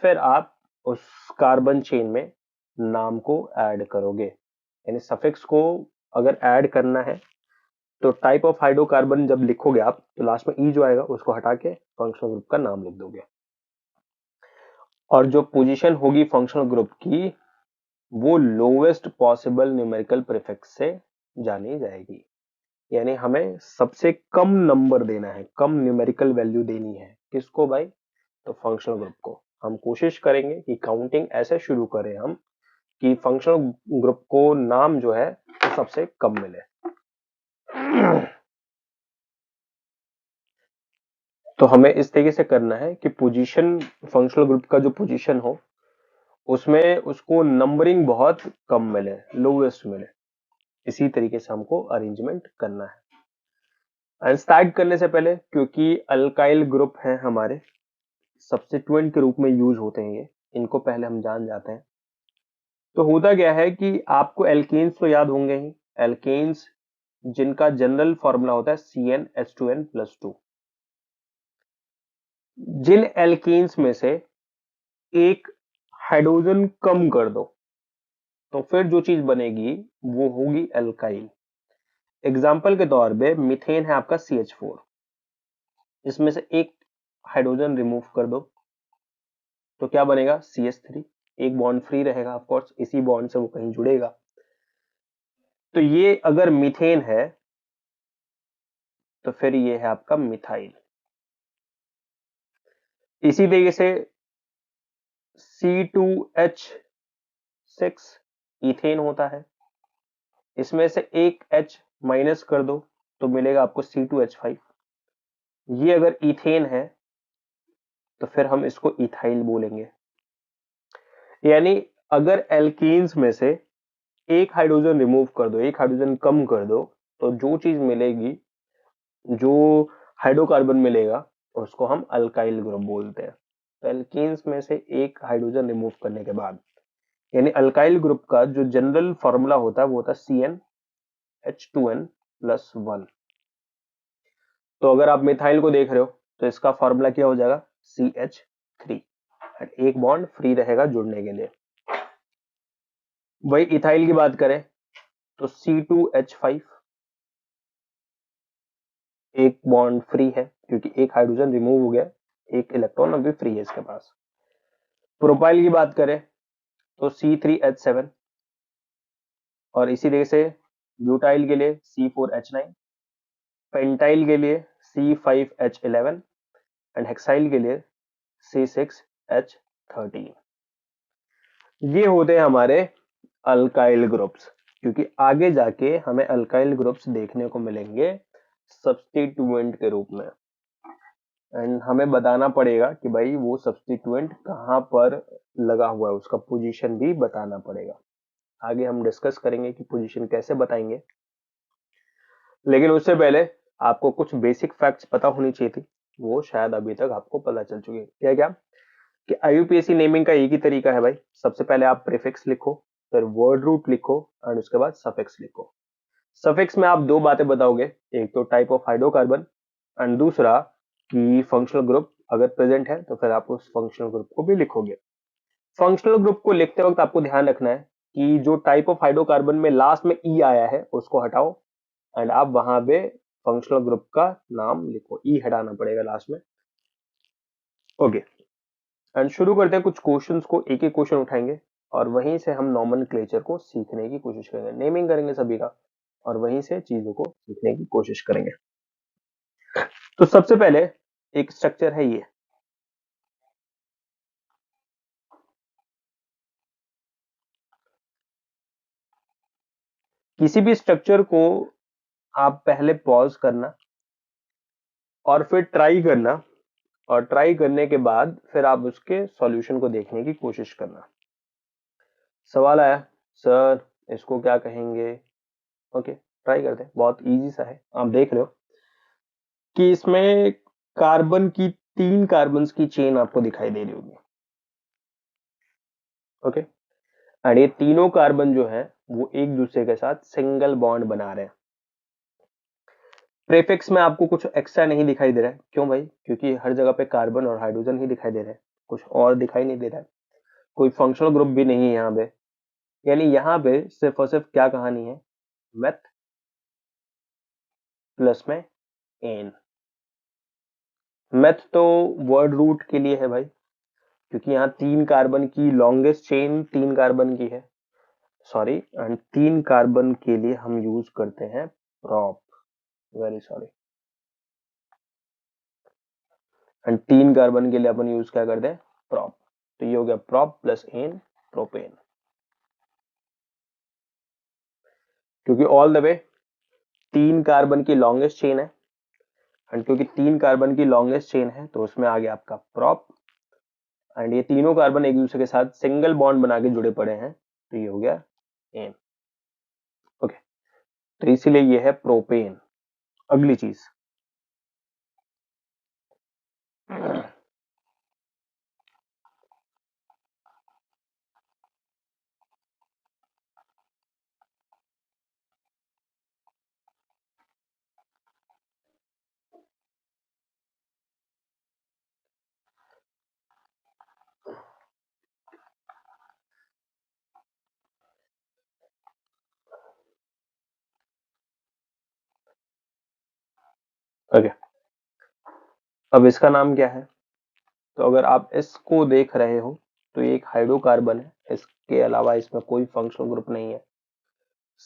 फिर आप उस कार्बन चेन में नाम को ऐड करोगे। यानी सफिक्स को अगर ऐड करना है तो टाइप ऑफ हाइड्रोकार्बन जब लिखोगे आप तो लास्ट में ई जो आएगा उसको हटा के फंक्शनल ग्रुप का नाम लिख दोगे, और जो पोजीशन होगी फंक्शनल ग्रुप की वो लोवेस्ट पॉसिबल न्यूमेरिकल प्रीफिक्स से जानी जाएगी। यानी हमें सबसे कम नंबर देना है, कम न्यूमेरिकल वैल्यू देनी है। किसको भाई? तो फंक्शनल ग्रुप को। हम कोशिश करेंगे कि काउंटिंग ऐसे शुरू करें हम कि फंक्शनल ग्रुप को नाम जो है वो सबसे कम मिले। तो हमें इस तरीके से करना है कि पोजीशन, फंक्शनल ग्रुप का जो पोजीशन हो उसमें उसको नंबरिंग बहुत कम मिले, लोवेस्ट मिले। इसी तरीके से हमको अरेंजमेंट करना है। एंड स्टार्ट करने से पहले, क्योंकि अल्काइल ग्रुप हैं हमारे, सब्स्टिट्यूएंट के रूप में यूज होते हैं ये, इनको पहले हम जान जाते हैं। तो होता क्या है कि आपको एल्केन्स तो याद होंगे ही, एल्केन्स जिनका जनरल फॉर्मूला होता है CnH2n+2। जिन एल्केन्स में से एक हाइड्रोजन कम कर दो तो फिर जो चीज बनेगी वो होगी एल्काइल। एग्जाम्पल के तौर पे मीथेन है आपका CH4, इसमें से एक हाइड्रोजन रिमूव कर दो तो क्या बनेगा? CH3। एक बॉन्ड फ्री रहेगा, ऑफ कोर्स इसी बॉन्ड से वो कहीं जुड़ेगा। तो ये अगर मीथेन है तो फिर ये है आपका मिथाइल। इसी तरीके से C2H6 इथेन होता है, इसमें से एक H माइनस कर दो तो मिलेगा आपको C2H5। ये अगर इथेन है तो फिर हम इसको इथाइल बोलेंगे। यानी अगर एल्कीन्स में से एक हाइड्रोजन रिमूव कर दो, एक हाइड्रोजन कम कर दो, तो जो चीज मिलेगी, जो हाइड्रोकार्बन मिलेगा उसको हम अल्काइल ग्रुप बोलते हैं। तो एल्कीन्स में से एक हाइड्रोजन रिमूव करने के बाद, यानी अल्काइल ग्रुप का जो जनरल फॉर्मूला होता है वो होता है CnH2n+1। तो अगर आप मिथाइल को देख रहे हो तो इसका फॉर्मूला क्या हो जाएगा? CH3। एक बॉन्ड फ्री रहेगा जुड़ने के लिए। वही इथाइल की बात करें तो C2H5, एक बॉन्ड फ्री है क्योंकि एक हाइड्रोजन रिमूव हो गया, एक इलेक्ट्रॉन अभी फ्री है इसके पास। प्रोपाइल की बात करें तो C3H7, और इसी तरह से ब्यूटाइल के लिए C4H9, पेंटाइल के लिए C5H11 एंड हेक्साइल के लिए C6H13। ये होते हैं हमारे अल्काइल ग्रुप्स, क्योंकि आगे जाके हमें अल्काइल ग्रुप्स देखने को मिलेंगे सब्स्टिट्यूएंट के रूप में, एंड हमें बताना पड़ेगा कि भाई वो सब्स्टिट्यूएंट कहां पर लगा हुआ है, उसका पोजीशन भी बताना पड़ेगा। आगे हम डिस्कस करेंगे कि पोजीशन कैसे बताएंगे, लेकिन उससे पहले आपको कुछ बेसिक फैक्ट्स पता होनी चाहिए थी, वो शायद अभी तक आपको पता चल चुकी है। क्या क्या? कि IUPAC नेमिंग का एक ही तरीका है भाई, सबसे पहले आप प्रीफिक्स लिखो, फिर वर्ड रूट लिखो एंड उसके बाद सफिक्स लिखो। सफिक्स में आप दो बातें बताओगे, एक तो टाइप ऑफ हाइड्रोकार्बन एंड दूसरा कि फंक्शनल ग्रुप अगर प्रेजेंट है तो फिर आप उस फंक्शनल ग्रुप को भी लिखोगे। फंक्शनल ग्रुप को लिखते वक्त आपको ध्यान रखना है कि जो टाइप ऑफ हाइड्रोकार्बन में लास्ट में ई आया है उसको हटाओ एंड आप वहां पे फंक्शनल ग्रुप का नाम लिखो, ई हटाना पड़ेगा लास्ट में। ओके, एंड शुरू करते हैं कुछ क्वेश्चंस को, एक एक क्वेश्चन उठाएंगे और वहीं से हम नॉमेनक्लेचर को सीखने की कोशिश करेंगे, नेमिंग करेंगे सभी का और वहीं से चीजों को सीखने की कोशिश करेंगे। तो सबसे पहले एक स्ट्रक्चर है ये, किसी भी स्ट्रक्चर को आप पहले पॉज करना और फिर ट्राई करना, और ट्राई करने के बाद फिर आप उसके सॉल्यूशन को देखने की कोशिश करना। सवाल आया सर इसको क्या कहेंगे? ओके, ट्राई करते हैं, बहुत इजी सा है। आप देख रहे हो कि इसमें कार्बन की 3 कार्बन की चेन आपको दिखाई दे रही होगी। ओके, और ये तीनों कार्बन जो है वो एक दूसरे के साथ सिंगल बॉन्ड बना रहे हैं। प्रीफिक्स में आपको कुछ एक्स्ट्रा नहीं दिखाई दे रहा है, क्यों भाई? क्योंकि हर जगह पे कार्बन और हाइड्रोजन ही दिखाई दे रहे हैं, कुछ और दिखाई नहीं दे रहा है, कोई फंक्शनल ग्रुप भी नहीं है यहाँ पे। यानी यहाँ पे सिर्फ और सिर्फ क्या कहानी है? मैथ प्लस में एन। मैथ तो वर्ड रूट के लिए है भाई, क्योंकि यहाँ 3 कार्बन की लॉन्गेस्ट चेन 3 कार्बन की है, सॉरी, एंड 3 कार्बन के लिए हम यूज करते हैं prop, very sorry, and 3 carbon के लिए अपन यूज क्या करते हैं, प्रॉप। तो ये हो गया प्रॉप प्लस एन, प्रोपेन। क्योंकि ऑल द वे 3 कार्बन की लॉन्गेस्ट चेन है, एंड क्योंकि 3 कार्बन की लॉन्गेस्ट चेन है तो उसमें आ गया आपका प्रॉप, एंड ये तीनों कार्बन एक दूसरे के साथ सिंगल बॉन्ड बना के जुड़े पड़े हैं, तो ये हो गया एन। ओके, तो इसीलिए ये है प्रोपेन। अगली चीज, ओके, अब इसका नाम क्या है? तो अगर आप इसको देख रहे हो तो ये एक हाइड्रोकार्बन है, इसके अलावा इसमें कोई फंक्शनल ग्रुप नहीं है,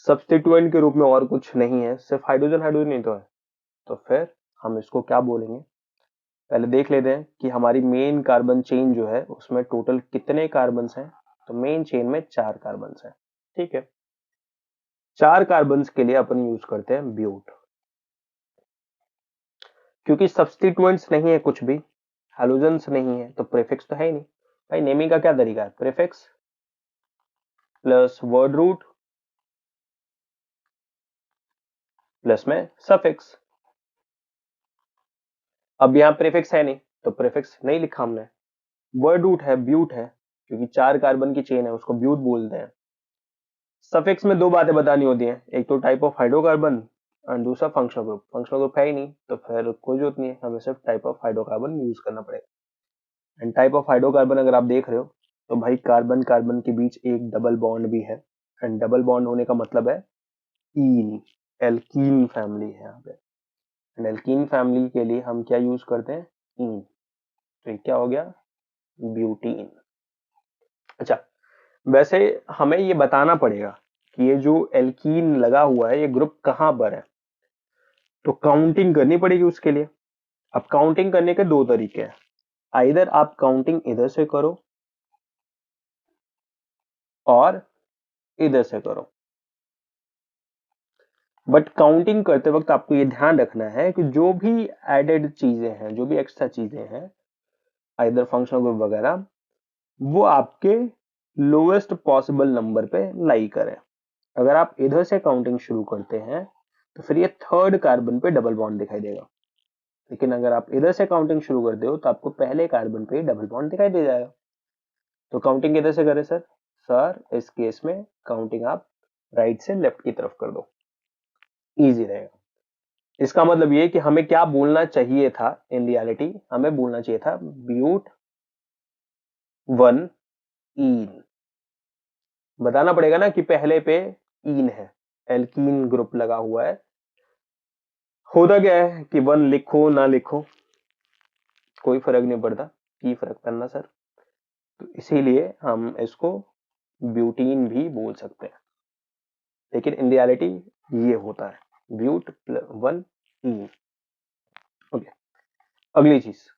सब्स्टिट्यूएंट के रूप में और कुछ नहीं है, सिर्फ हाइड्रोजन हाइड्रोजन ही तो है। तो फिर हम इसको क्या बोलेंगे, पहले देख लेते हैं कि हमारी मेन कार्बन चेन जो है उसमें टोटल कितने कार्बन हैं। तो मेन चेन में 4 कार्बन हैं, ठीक है। 4 कार्बन के लिए अपन यूज करते हैं ब्यूट, क्योंकि सब्स्टिट्यूएंट्स नहीं है, कुछ भी हैलोजेंस नहीं है, तो प्रीफिक्स तो है ही नहीं भाई। नेमिंग का क्या तरीका है, prefix plus word root plus में सफिक्स। अब यहाँ प्रीफिक्स है नहीं तो प्रीफिक्स नहीं लिखा हमने, वर्ड रूट है, ब्यूट है, क्योंकि 4 कार्बन की चेन है उसको ब्यूट बोलते हैं। सफिक्स में 2 बातें बतानी होती हैं, एक तो टाइप ऑफ हाइड्रोकार्बन एंड दूसरा फंक्शनल ग्रुप। फंक्शनल ग्रुप है ही नहीं तो फिर कोई जरूरत नहीं है, हमें सिर्फ टाइप ऑफ हाइड्रोकार्बन यूज करना पड़ेगा। एंड टाइप ऑफ हाइड्रोकार्बन अगर आप देख रहे हो तो भाई कार्बन कार्बन के बीच एक डबल बॉन्ड भी है, एंड डबल बॉन्ड होने का मतलब है ईन, एल्कीन फैमिली है यहाँ पे, एंड एल्कीन फैमिली के लिए हम क्या यूज करते हैं, ईन। तो ये क्या हो गया, ब्यूटीन। अच्छा, वैसे हमें ये बताना पड़ेगा कि ये जो एल्कीन लगा हुआ है ये ग्रुप कहां पर है, तो काउंटिंग करनी पड़ेगी उसके लिए। अब काउंटिंग करने के 2 तरीके हैं, आइदर आप काउंटिंग इधर से करो और इधर से करो, बट काउंटिंग करते वक्त आपको ये ध्यान रखना है कि जो भी एडेड चीजें हैं, जो भी एक्स्ट्रा चीजें हैं, आइदर फंक्शनल ग्रुप वगैरह, वो आपके लोएस्ट पॉसिबल नंबर पे लाई करें। अगर आप इधर से काउंटिंग शुरू करते हैं तो फिर ये 3rd कार्बन पे डबल बॉन्ड दिखाई देगा, लेकिन अगर आप इधर से काउंटिंग शुरू करते हो तो आपको पहले कार्बन पे डबल बॉन्ड दिखाई दे जाएगा। तो काउंटिंग इधर से करें सर, इस केस में काउंटिंग आप राइट से लेफ्ट की तरफ कर दो, इजी रहेगा। इसका मतलब ये कि हमें क्या बोलना चाहिए था, इन रियलिटी हमें बोलना चाहिए था ब्यूट 1 ईन। बताना पड़ेगा ना कि पहले पे ईन है, एल्कीन ग्रुप लगा हुआ है। होता क्या है कि 1 लिखो ना लिखो कोई फर्क नहीं पड़ता, की फर्क पड़ना सर, तो इसीलिए हम इसको ब्यूटीन भी बोल सकते हैं, लेकिन इन रियलिटी ये होता है ब्यूट 1 ईन। ओके, अगली चीज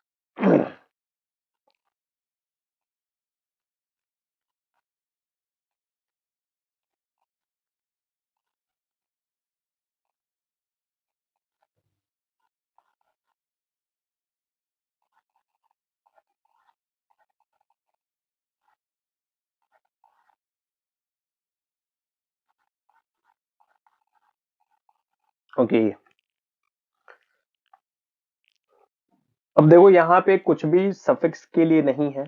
ओके, अब देखो यहाँ पे कुछ भी सफिक्स के लिए नहीं है,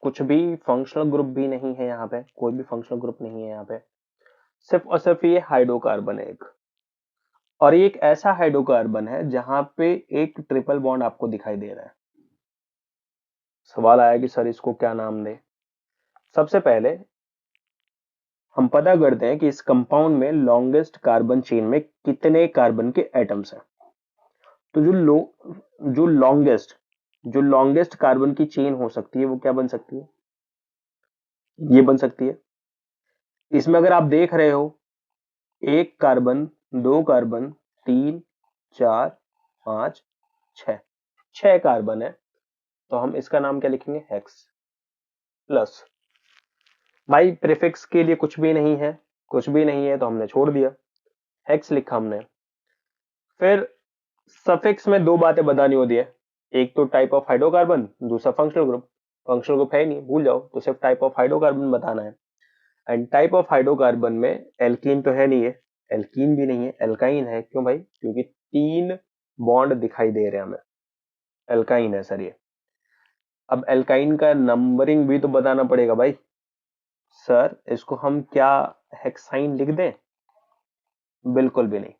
कुछ भी फंक्शनल ग्रुप भी नहीं है, यहाँ पे कोई भी फंक्शनल ग्रुप नहीं है यहाँ पे, सिर्फ और सिर्फ ये हाइड्रोकार्बन है एक, और ये एक ऐसा हाइड्रोकार्बन है जहां पे एक ट्रिपल बॉन्ड आपको दिखाई दे रहा है। सवाल आया कि सर इसको क्या नाम दे। सबसे पहले हम पता करते हैं कि इस कंपाउंड में लॉन्गेस्ट कार्बन चेन में कितने कार्बन के एटम्स हैं। तो जो लॉन्गेस्ट कार्बन की चेन हो सकती है वो क्या बन सकती है, ये बन सकती है। इसमें अगर आप देख रहे हो 1 कार्बन, 2 कार्बन, 3, 4, 5, 6 कार्बन है, तो हम इसका नाम क्या लिखेंगे, हेक्स। प्लस भाई प्रीफिक्स के लिए कुछ भी नहीं है, कुछ भी नहीं है तो हमने छोड़ दिया, हेक्स लिखा हमने। फिर सफिक्स में 2 बातें बतानी होती है, एक तो टाइप ऑफ हाइड्रोकार्बन, दूसरा फंक्शनल ग्रुप। फंक्शनल ग्रुप है नहीं, भूल जाओ, तो सिर्फ टाइप ऑफ हाइड्रोकार्बन बताना है। एंड टाइप ऑफ हाइड्रोकार्बन में एल्कीन तो है नहीं है, एल्कीन भी नहीं है, एल्काइन है। क्यों भाई, क्योंकि 3 बॉन्ड दिखाई दे रहे हैं हमें, एल्काइन है सर ये। अब एल्काइन का नंबरिंग भी तो बताना पड़ेगा भाई। सर इसको हम क्या हेक्साइन लिख दें, बिल्कुल भी नहीं,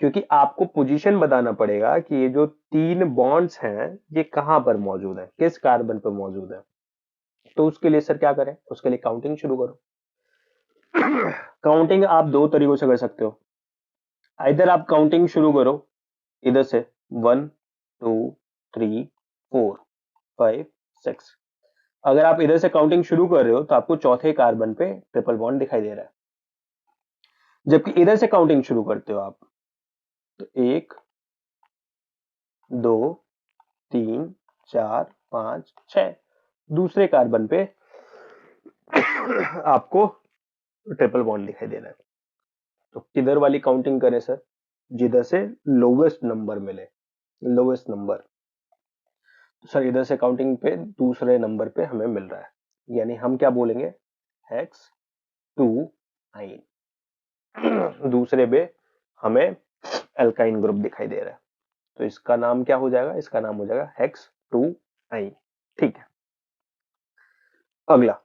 क्योंकि आपको पोजीशन बताना पड़ेगा कि ये जो 3 बॉन्ड्स हैं ये कहां पर मौजूद है, किस कार्बन पर मौजूद है। तो उसके लिए सर क्या करें, उसके लिए काउंटिंग शुरू करो। काउंटिंग आप 2 तरीकों से कर सकते हो। इधर आप काउंटिंग शुरू करो इधर से 1 2 3 4 5 6। अगर आप इधर से काउंटिंग शुरू कर रहे हो तो आपको चौथे कार्बन पे ट्रिपल बॉन्ड दिखाई दे रहा है। जबकि इधर से काउंटिंग शुरू करते हो आप तो 1 2 3 4 5 6 दूसरे कार्बन पे आपको ट्रिपल बॉन्ड दिखाई दे रहा है। तो किधर वाली काउंटिंग करें सर, जिधर से लोवेस्ट नंबर मिले, लोवेस्ट नंबर। सर इधर से काउंटिंग पे दूसरे नंबर पे हमें मिल रहा है, यानी हम क्या बोलेंगे, हेक्स 2 आइन। दूसरे पे हमें एल्काइन ग्रुप दिखाई दे रहा है, तो इसका नाम क्या हो जाएगा, इसका नाम हो जाएगा हेक्स 2 आइन। ठीक है, अगला।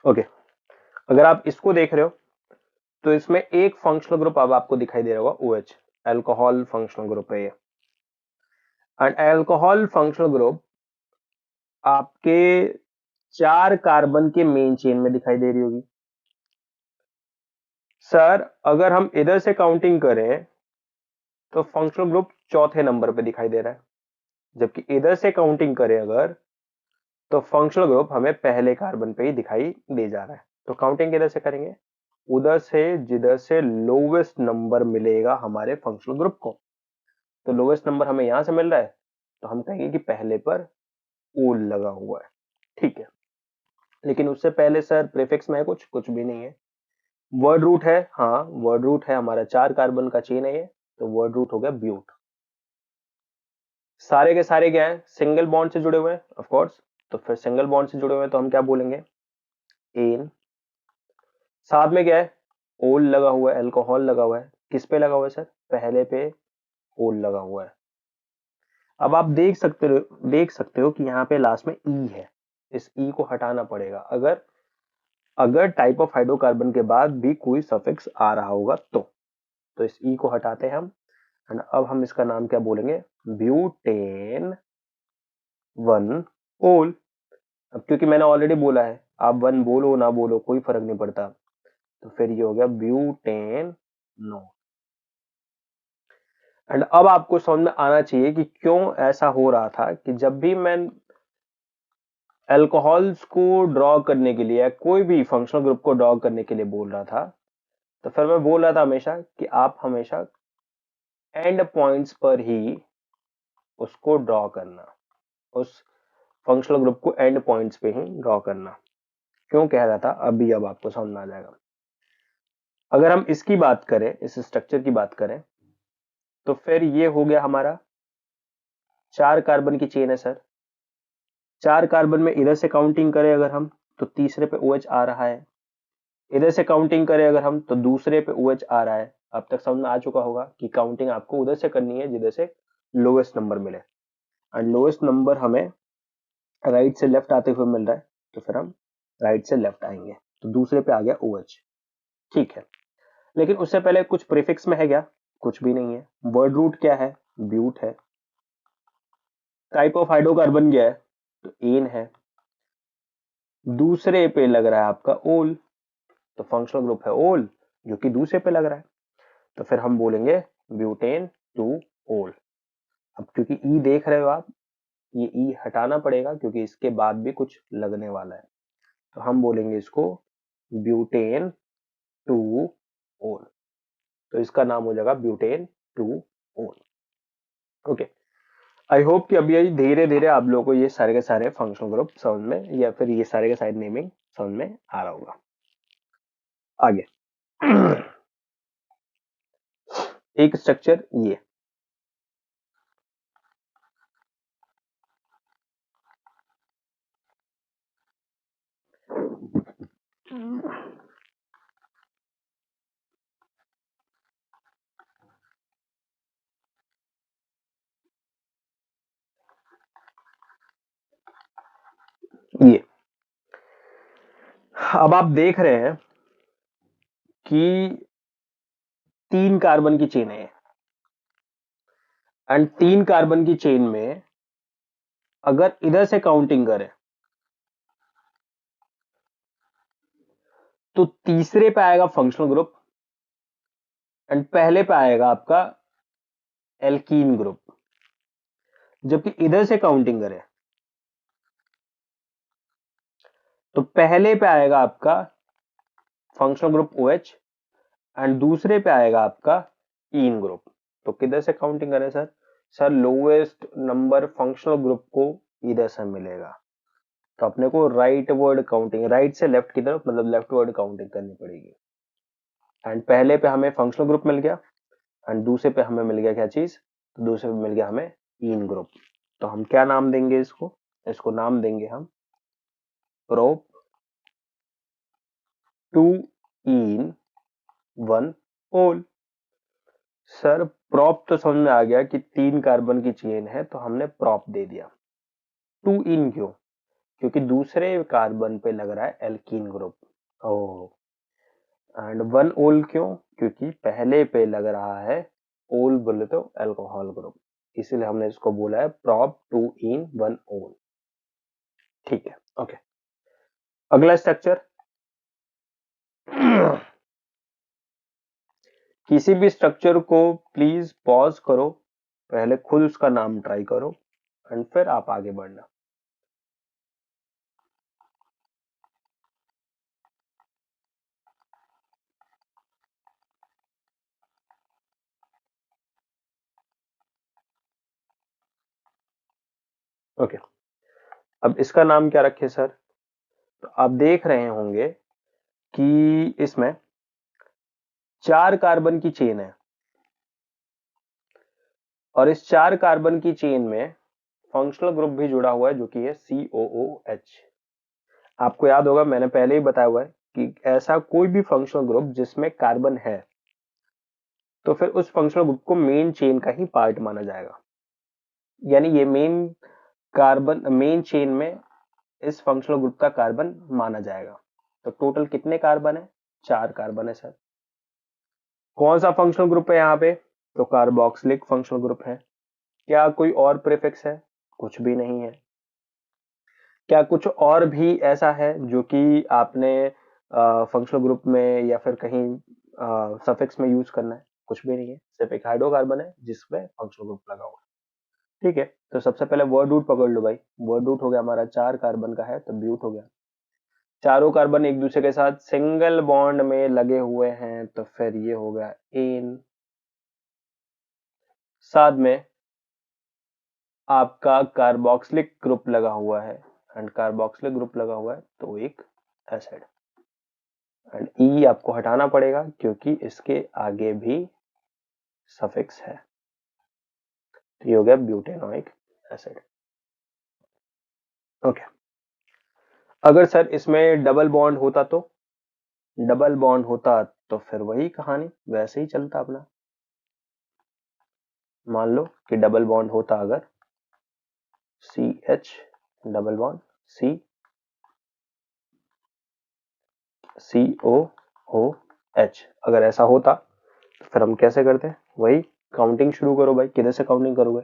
ओके, अगर आप इसको देख रहे हो तो इसमें एक फंक्शनल ग्रुप अब आपको दिखाई दे रहा होगा, OH, अल्कोहल फंक्शनल ग्रुप है ये। एंड अल्कोहल फंक्शनल ग्रुप आपके 4 कार्बन के मेन चेन में दिखाई दे रही होगी। सर अगर हम इधर से काउंटिंग करें तो फंक्शनल ग्रुप चौथे नंबर पे दिखाई दे रहा है, जबकि इधर से काउंटिंग करें अगर तो फंक्शनल ग्रुप हमें पहले कार्बन पे ही दिखाई दे जा रहा है। तो काउंटिंग किधर से करेंगे, उधर से जिधर से लोवेस्ट नंबर मिलेगा हमारे फंक्शनल ग्रुप को। तो लोवेस्ट नंबर हमें यहां से मिल रहा है, तो हम कहेंगे कि पहले पर ओल लगा हुआ है। ठीक है, लेकिन उससे पहले सर प्रीफिक्स में है कुछ, कुछ भी नहीं है। वर्ड रूट है, हाँ वर्ड रूट है, हमारा 4 कार्बन का चेन है ये, तो वर्ड रूट हो गया ब्यूट। सारे के सारे क्या है, सिंगल बॉन्ड से जुड़े हुए हैं ऑफ कोर्स, तो फिर सिंगल बॉन्ड से जुड़े हुए हैं तो हम क्या बोलेंगे, एन। साथ में क्या है, ओल लगा हुआ है, अल्कोहल लगा हुआ है। किस पे लगा हुआ है सर, पहले पे ओल लगा हुआ है। अब आप देख सकते हो कि यहाँ पे लास्ट में ई है, इस ई को हटाना पड़ेगा अगर अगर टाइप ऑफ हाइड्रोकार्बन के बाद भी कोई सफिक्स आ रहा होगा तो इस ई को हटाते हैं हम। एंड अब हम इसका नाम क्या बोलेंगे, ब्यूटेन 1 ओल। अब क्योंकि मैंने ऑलरेडी बोला है, आप 1 बोलो ना बोलो कोई फर्क नहीं पड़ता, तो फिर ये हो गया ब्यूटेन नो। एंड अब आपको समझ में आना चाहिए कि क्यों ऐसा हो रहा था कि जब भी मैं अल्कोहल्स को ड्रॉ करने के लिए, कोई भी फंक्शनल ग्रुप को ड्रॉ करने के लिए बोल रहा था, तो फिर मैं बोल रहा था हमेशा कि आप हमेशा एंड पॉइंट्स पर ही उसको ड्रॉ करना, उस फंक्शनल ग्रुप को एंड पॉइंट्स पे ही ड्रॉ करना। क्यों कह रहा था अभी, अब आपको समझ में आ जाएगा। अगर हम इसकी बात करें, इस स्ट्रक्चर की बात करें, तो फिर ये हो गया हमारा 4 कार्बन की चेन है सर। 4 कार्बन में इधर से काउंटिंग करें अगर हम तो तीसरे पे OH आ रहा है, इधर से काउंटिंग करें अगर हम तो दूसरे पे OH आ रहा है। अब तक समझ में आ चुका होगा कि काउंटिंग आपको उधर से करनी है जिधर से लोवेस्ट नंबर मिले, एंड लोवेस्ट नंबर हमें राइट से लेफ्ट आते हुए मिल रहा है तो फिर हम राइट से लेफ्ट आएंगे, तो दूसरे पे आ गया OH। ठीक है, लेकिन उससे पहले कुछ प्रीफिक्स में है क्या? कुछ भी नहीं है। वर्ड रूट क्या है? ब्यूट है। टाइप ऑफ हाइड्रोकार्बन क्या है? तो एन है। दूसरे पे लग रहा है आपका ओल, तो फंक्शनल ग्रुप है ओल, जो कि दूसरे पे लग रहा है, तो फिर हम बोलेंगे ब्यूटेन टू ओल। अब क्योंकि ई देख रहे हो आप, ये ई हटाना पड़ेगा क्योंकि इसके बाद भी कुछ लगने वाला है, तो हम बोलेंगे इसको ब्यूटेन टू ओल, तो इसका नाम हो जाएगा ब्यूटेन टू ओल। ओके, आई होप कि अभी धीरे धीरे आप लोगों को ये सारे के सारे फंक्शनल ग्रुप समझ में, या फिर ये सारे के सारे नेमिंग समझ में आ रहा होगा। आगे एक स्ट्रक्चर ये अब आप देख रहे हैं कि 3 कार्बन की चेन है, एंड 3 कार्बन की चेन में अगर इधर से काउंटिंग करें तो तीसरे पे आएगा फंक्शनल ग्रुप एंड पहले पे आएगा आपका एल्कीन ग्रुप। जबकि इधर से काउंटिंग करें तो पहले पे आएगा आपका फंक्शनल ग्रुप OH एंड दूसरे पे आएगा आपका ईन ग्रुप। तो किधर से काउंटिंग करें sir? Sir lowest number functional group को इधर से मिलेगा, तो अपने को राइट वर्ड काउंटिंग, राइट से लेफ्ट की तरफ मतलब लेफ्ट वर्ड काउंटिंग करनी पड़ेगी। एंड पहले पे हमें फंक्शनल ग्रुप मिल गया एंड दूसरे पे हमें मिल गया क्या चीज? तो दूसरे पे मिल गया हमें ईन ग्रुप। तो हम क्या नाम देंगे इसको? इसको नाम देंगे हम prop two ene one ol. Sir prop तो समझ में आ गया कि 3 कार्बन की चेन है तो हमने प्रॉप दे दिया। टू इन क्यों? क्योंकि दूसरे कार्बन पे लग रहा है alkene group. Oh, and one ol क्यों? क्योंकि पहले पे लग रहा है ओल बोले तो अल्कोहल ग्रुप, इसीलिए हमने इसको बोला है prop to in one ol. ठीक है, ओके। अगला स्ट्रक्चर किसी भी स्ट्रक्चर को प्लीज पॉज करो, पहले खुद उसका नाम ट्राई करो एंड फिर आप आगे बढ़ना। ओके, अब इसका नाम क्या रखे सर? तो आप देख रहे होंगे कि इसमें 4 कार्बन की चेन है और इस 4 कार्बन की चेन में फंक्शनल ग्रुप भी जुड़ा हुआ है जो कि है COOH। आपको याद होगा मैंने पहले ही बताया हुआ है कि ऐसा कोई भी फंक्शनल ग्रुप जिसमें कार्बन है तो फिर उस फंक्शनल ग्रुप को मेन चेन का ही पार्ट माना जाएगा, यानी ये मेन चेन में इस फंक्शनल ग्रुप का कार्बन माना जाएगा। तो टोटल कितने कार्बन है? 4 कार्बन है सर। कौन सा फंक्शनल ग्रुप है यहाँ पे? तो कार्बोक्सिलिक फंक्शनल ग्रुप है। क्या कोई और प्रीफिक्स है? कुछ भी नहीं है। क्या कुछ और भी ऐसा है जो कि आपने फंक्शनल ग्रुप में या फिर कहीं सफिक्स में यूज करना है? कुछ भी नहीं है, सिर्फ एक हाइड्रोकार्बन है जिसमें फंक्शनल ग्रुप लगा हुआ है। ठीक है, तो सबसे पहले वर्ड रूट पकड़ लो भाई। वर्ड रूट हो गया हमारा 4 कार्बन का है तो ब्यूट हो गया। चारों कार्बन एक दूसरे के साथ सिंगल बॉन्ड में लगे हुए हैं तो फिर ये हो गया एन। साथ में आपका कार्बोक्सिलिक ग्रुप लगा हुआ है एंड कार्बोक्सिलिक ग्रुप लगा हुआ है तो एक एसिड। एंड ई आपको हटाना पड़ेगा क्योंकि इसके आगे भी सफिक्स है, तो ये हो गया ब्यूटेनोइक एसिड। ओके, अगर सर इसमें डबल बॉन्ड होता तो फिर वही कहानी वैसे ही चलता अपना। मान लो कि डबल बॉन्ड होता अगर CH डबल बॉन्ड COOH। अगर ऐसा होता तो फिर हम कैसे करते हैं, वही काउंटिंग शुरू करो भाई। किधर से काउंटिंग करोगे?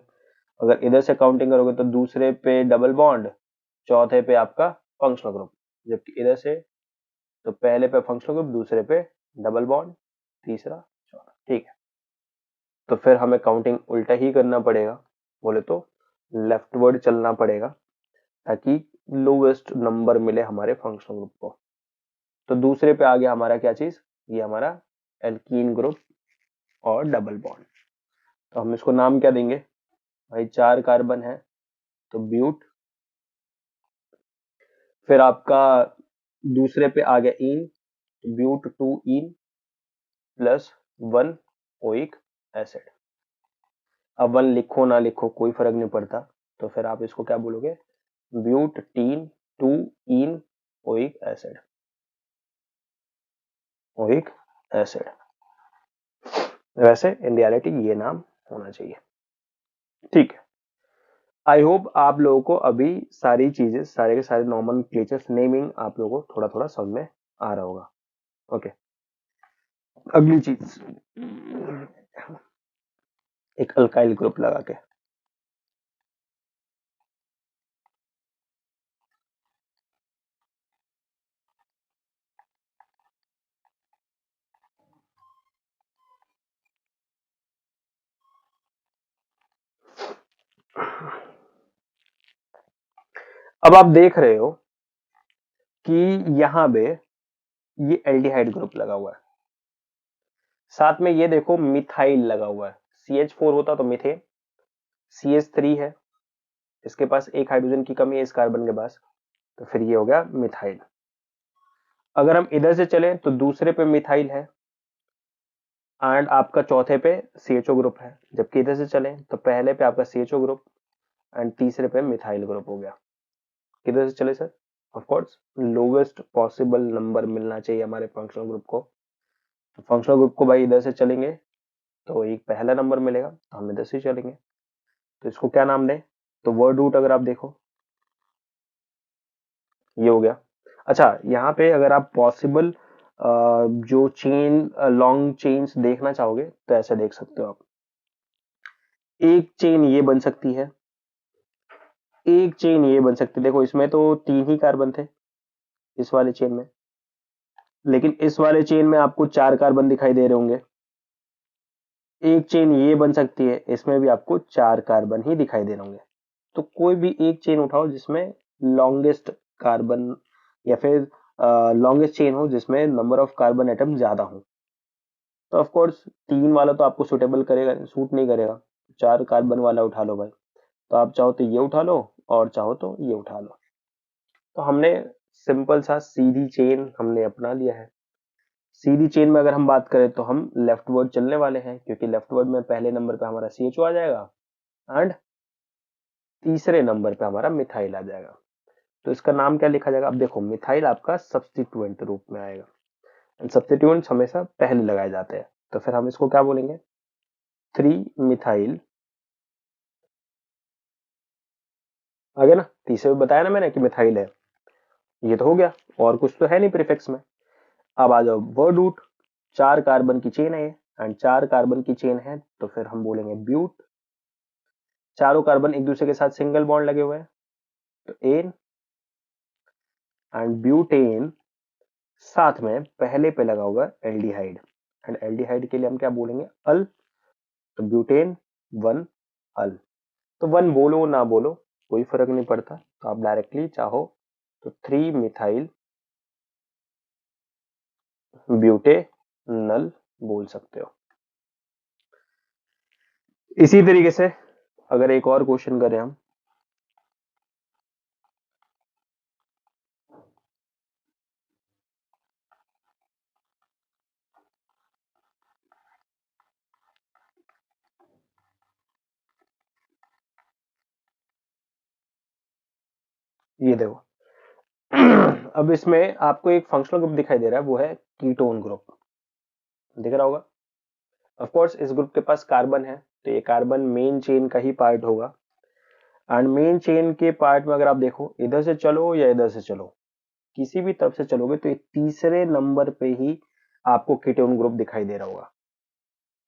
अगर इधर से काउंटिंग करोगे तो दूसरे पे डबल बॉन्ड, चौथे पे आपका फंक्शनल ग्रुप, जबकि इधर से तो पहले पे फंक्शनल ग्रुप, दूसरे पे डबल बॉन्ड, तीसरा, चौथा। ठीक है, तो फिर हमें काउंटिंग उल्टा ही करना पड़ेगा, बोले तो लेफ्टवर्ड चलना पड़ेगा, ताकि लोवेस्ट नंबर मिले हमारे फंक्शनल ग्रुप को। तो दूसरे पे आ गया हमारा क्या चीज, ये हमारा एल्कीन ग्रुप और डबल बॉन्ड। तो हम इसको नाम क्या देंगे भाई, 4 कार्बन है तो ब्यूट, फिर आपका दूसरे पे आ गया इन, तो but 2 ene plus 1 oic acid. अब 1 लिखो ना लिखो कोई फर्क नहीं पड़ता, तो फिर आप इसको क्या बोलोगे, butene 2 ene oic acid, oic acid. वैसे इन रियलिटी ये नाम होना चाहिए। ठीक है, आई होप आप लोगों को अभी सारी चीजें, सारे के सारे नॉमेनक्लेचर्स, नेमिंग आप लोगों को थोड़ा थोड़ा समझ में आ रहा होगा। ओके, अगली चीज, एक अल्काइल ग्रुप लगा के, अब आप देख रहे हो कि यहां पे ये एल्डिहाइड ग्रुप लगा हुआ है, साथ में ये देखो मिथाइल लगा हुआ है। CH4 होता तो मिथेन, CH3 है, इसके पास एक हाइड्रोजन की कमी है इस कार्बन के पास, तो फिर ये हो गया मिथाइल। अगर हम इधर से चलें तो दूसरे पे मिथाइल है एंड आपका चौथे पे CHO ग्रुप है, जबकि इधर से चलें तो पहले पे आपका CHO ग्रुप एंड तीसरे पे मिथाइल ग्रुप हो गया। किधर से चले sir, of course lowest possible number मिलना चाहिए हमारे फंक्शनल ग्रुप को। तो फंक्शनल ग्रुप को भाई इधर से चलेंगे तो एक पहला नंबर मिलेगा, तो हम इधर से चलेंगे, तो इसको क्या नाम दें, तो वर्ड रूट अगर आप देखो ये हो गया। अच्छा, यहाँ पे अगर आप पॉसिबल जो चेन, लॉन्ग चेन्स देखना चाहोगे तो ऐसे देख सकते हो आप, एक चेन ये बन सकती है, एक चेन ये बन सकती है। देखो इसमें तो 3 ही कार्बन थे इस वाले चेन में, लेकिन इस वाले चेन में आपको 4 कार्बन दिखाई दे रहे होंगे। एक चेन ये बन सकती है, इसमें भी आपको 4 कार्बन ही दिखाई दे रहे होंगे। तो कोई भी एक चेन उठाओ जिसमें लॉन्गेस्ट कार्बन या फिर लॉन्गेस्ट चेन हो जिसमें नंबर ऑफ कार्बन एटम ज्यादा हो। तो ऑफ कोर्स 3 वाला तो आपको सुटेबल करेगा, सूट नहीं करेगा, 4 कार्बन वाला उठा लो भाई। तो आप चाहो तो ये उठा लो और चाहो तो ये उठा लो। तो हमने सिंपल सा सीधी चेन हमने अपना लिया है। सीधी चेन में अगर हम बात करें तो हम लेफ्टवर्ड चलने वाले हैं, क्योंकि लेफ्टवर्ड में पहले नंबर पे हमारा CHO आ जाएगा एंड तीसरे नंबर पे हमारा मिथाइल आ जाएगा। तो इसका नाम क्या लिखा जाएगा, अब देखो मिथाइल आपका सब्स्टिट्यूएंट रूप में आएगा, एंड सब्स्टिट्यूएंट्स हमेशा पहले लगाए जाते हैं, तो फिर हम इसको क्या बोलेंगे, 3 मिथाइल। आ गया ना, तीसरे में बताया ना मैंने कि मिथाइल है, ये तो हो गया, और कुछ तो है नहीं प्रीफिक्स में। अब आ जाओ वर्ड रूट, 4 कार्बन की चेन है एंड 4 कार्बन की चेन है, तो फिर हम बोलेंगे ब्यूट। चारों कार्बन एक दूसरे के साथ सिंगल बॉन्ड लगे हुए हैं, तो एन एंड ब्यूटेन, साथ में पहले पे लगा हुआ है एल्डिहाइड, एंड एल्डिहाइड के लिए हम क्या बोलेंगे, अल। तो ब्यूटेन 1 अल। तो 1 बोलो ना बोलो कोई फर्क नहीं पड़ता, तो आप डायरेक्टली चाहो तो 3 मिथाइल ब्यूटेनल बोल सकते हो। इसी तरीके से अगर एक और क्वेश्चन करें हम, ये देखो अब इसमें आपको एक फंक्शनल ग्रुप दिखाई दे रहा है, वो है कीटोन ग्रुप, दिख रहा होगा। ऑफ कोर्स इस ग्रुप के पास कार्बन है, तो ये कार्बन मेन चेन का ही पार्ट होगा एंड मेन चेन के पार्ट में अगर आप देखो, इधर से चलो या इधर से चलो, किसी भी तरफ से चलोगे तो ये तीसरे नंबर पे ही आपको कीटोन ग्रुप दिखाई दे रहा होगा।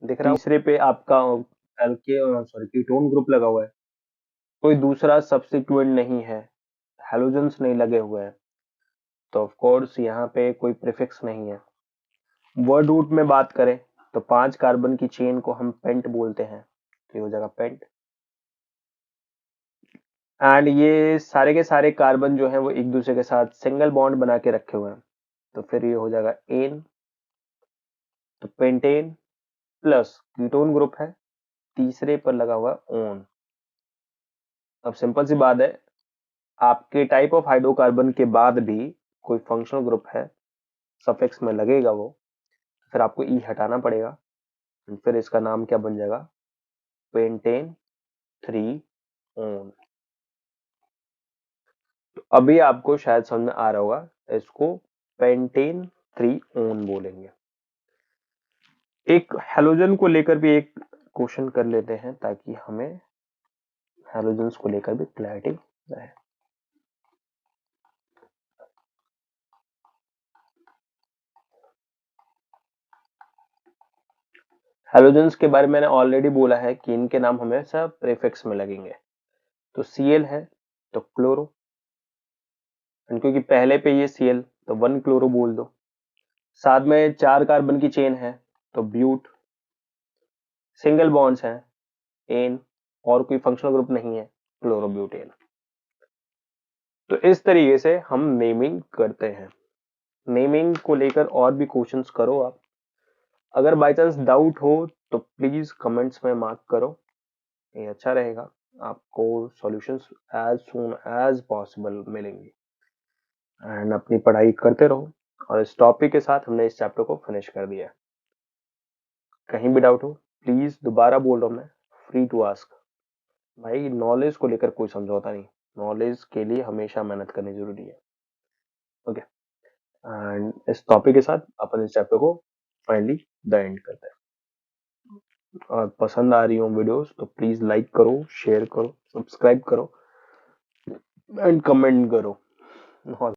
दिख रहा, तीसरे पे आपका कीटोन ग्रुप लगा हुआ है, कोई दूसरा सब्स्टिट्यूएंट नहीं है, हेलोजेंस नहीं लगे हुए हैं, तो ऑफ कोर्स यहाँ पे कोई प्रीफिक्स नहीं है। वर्ड रूट में बात करें तो 5 कार्बन की चेन को हम पेंट बोलते हैं, तो ये हो जाएगा पेंट। एंड ये सारे के सारे कार्बन जो हैं वो एक दूसरे के साथ सिंगल बॉन्ड बना के रखे हुए हैं, तो फिर ये हो जाएगा एन, तो पेंटेन प्लस कीटोन ग्रुप है, तीसरे पर लगा हुआ ओन। अब सिंपल सी बात है, आपके टाइप ऑफ हाइड्रोकार्बन के बाद भी कोई फंक्शनल ग्रुप है, सफिक्स में लगेगा वो, फिर आपको ई हटाना पड़ेगा, फिर इसका नाम क्या बन जाएगा, पेंटेन 3 ओन। तो अभी आपको शायद समझ में आ रहा होगा, इसको पेंटेन 3 ओन बोलेंगे। एक हेलोजन को लेकर भी एक क्वेश्चन कर लेते हैं ताकि हमें हेलोजेंस को लेकर भी क्लैरिटी रहे। हेलोजेंस के बारे में मैंने ऑलरेडी बोला है कि इनके नाम हमेशा प्रीफिक्स में लगेंगे, तो Cl है तो क्लोरो, क्योंकि पहले पे ये Cl तो 1 क्लोरो बोल दो, साथ में 4 कार्बन की चेन है तो ब्यूट, सिंगल बॉन्ड्स हैं एन, और कोई फंक्शनल ग्रुप नहीं है, क्लोरोब्यूटेन। तो इस तरीके से हम नेमिंग करते हैं। नेमिंग को लेकर और भी क्वेश्चंस करो आप, अगर बाय चांस डाउट हो तो प्लीज कमेंट्स में मार्क करो, ये अच्छा रहेगा, आपको solutions as soon as possible मिलेंगे। एंड अपनी पढ़ाई करते रहो, और इस टॉपिक के साथ हमने इस चैप्टर को फिनिश कर दिया। कहीं भी डाउट हो प्लीज, दोबारा बोल रहा हूं मैं, फ्री टू आस्क। भाई नॉलेज को लेकर कोई समझौता नहीं, नॉलेज के लिए हमेशा मेहनत करनी जरूरी है। ओके, एंड इस टॉपिक के साथ अपन इस चैप्टर को फाइनली द एंड करते हैं। और पसंद आ रही हो वीडियोस तो प्लीज लाइक करो, शेयर करो, सब्सक्राइब करो एंड कमेंट करो।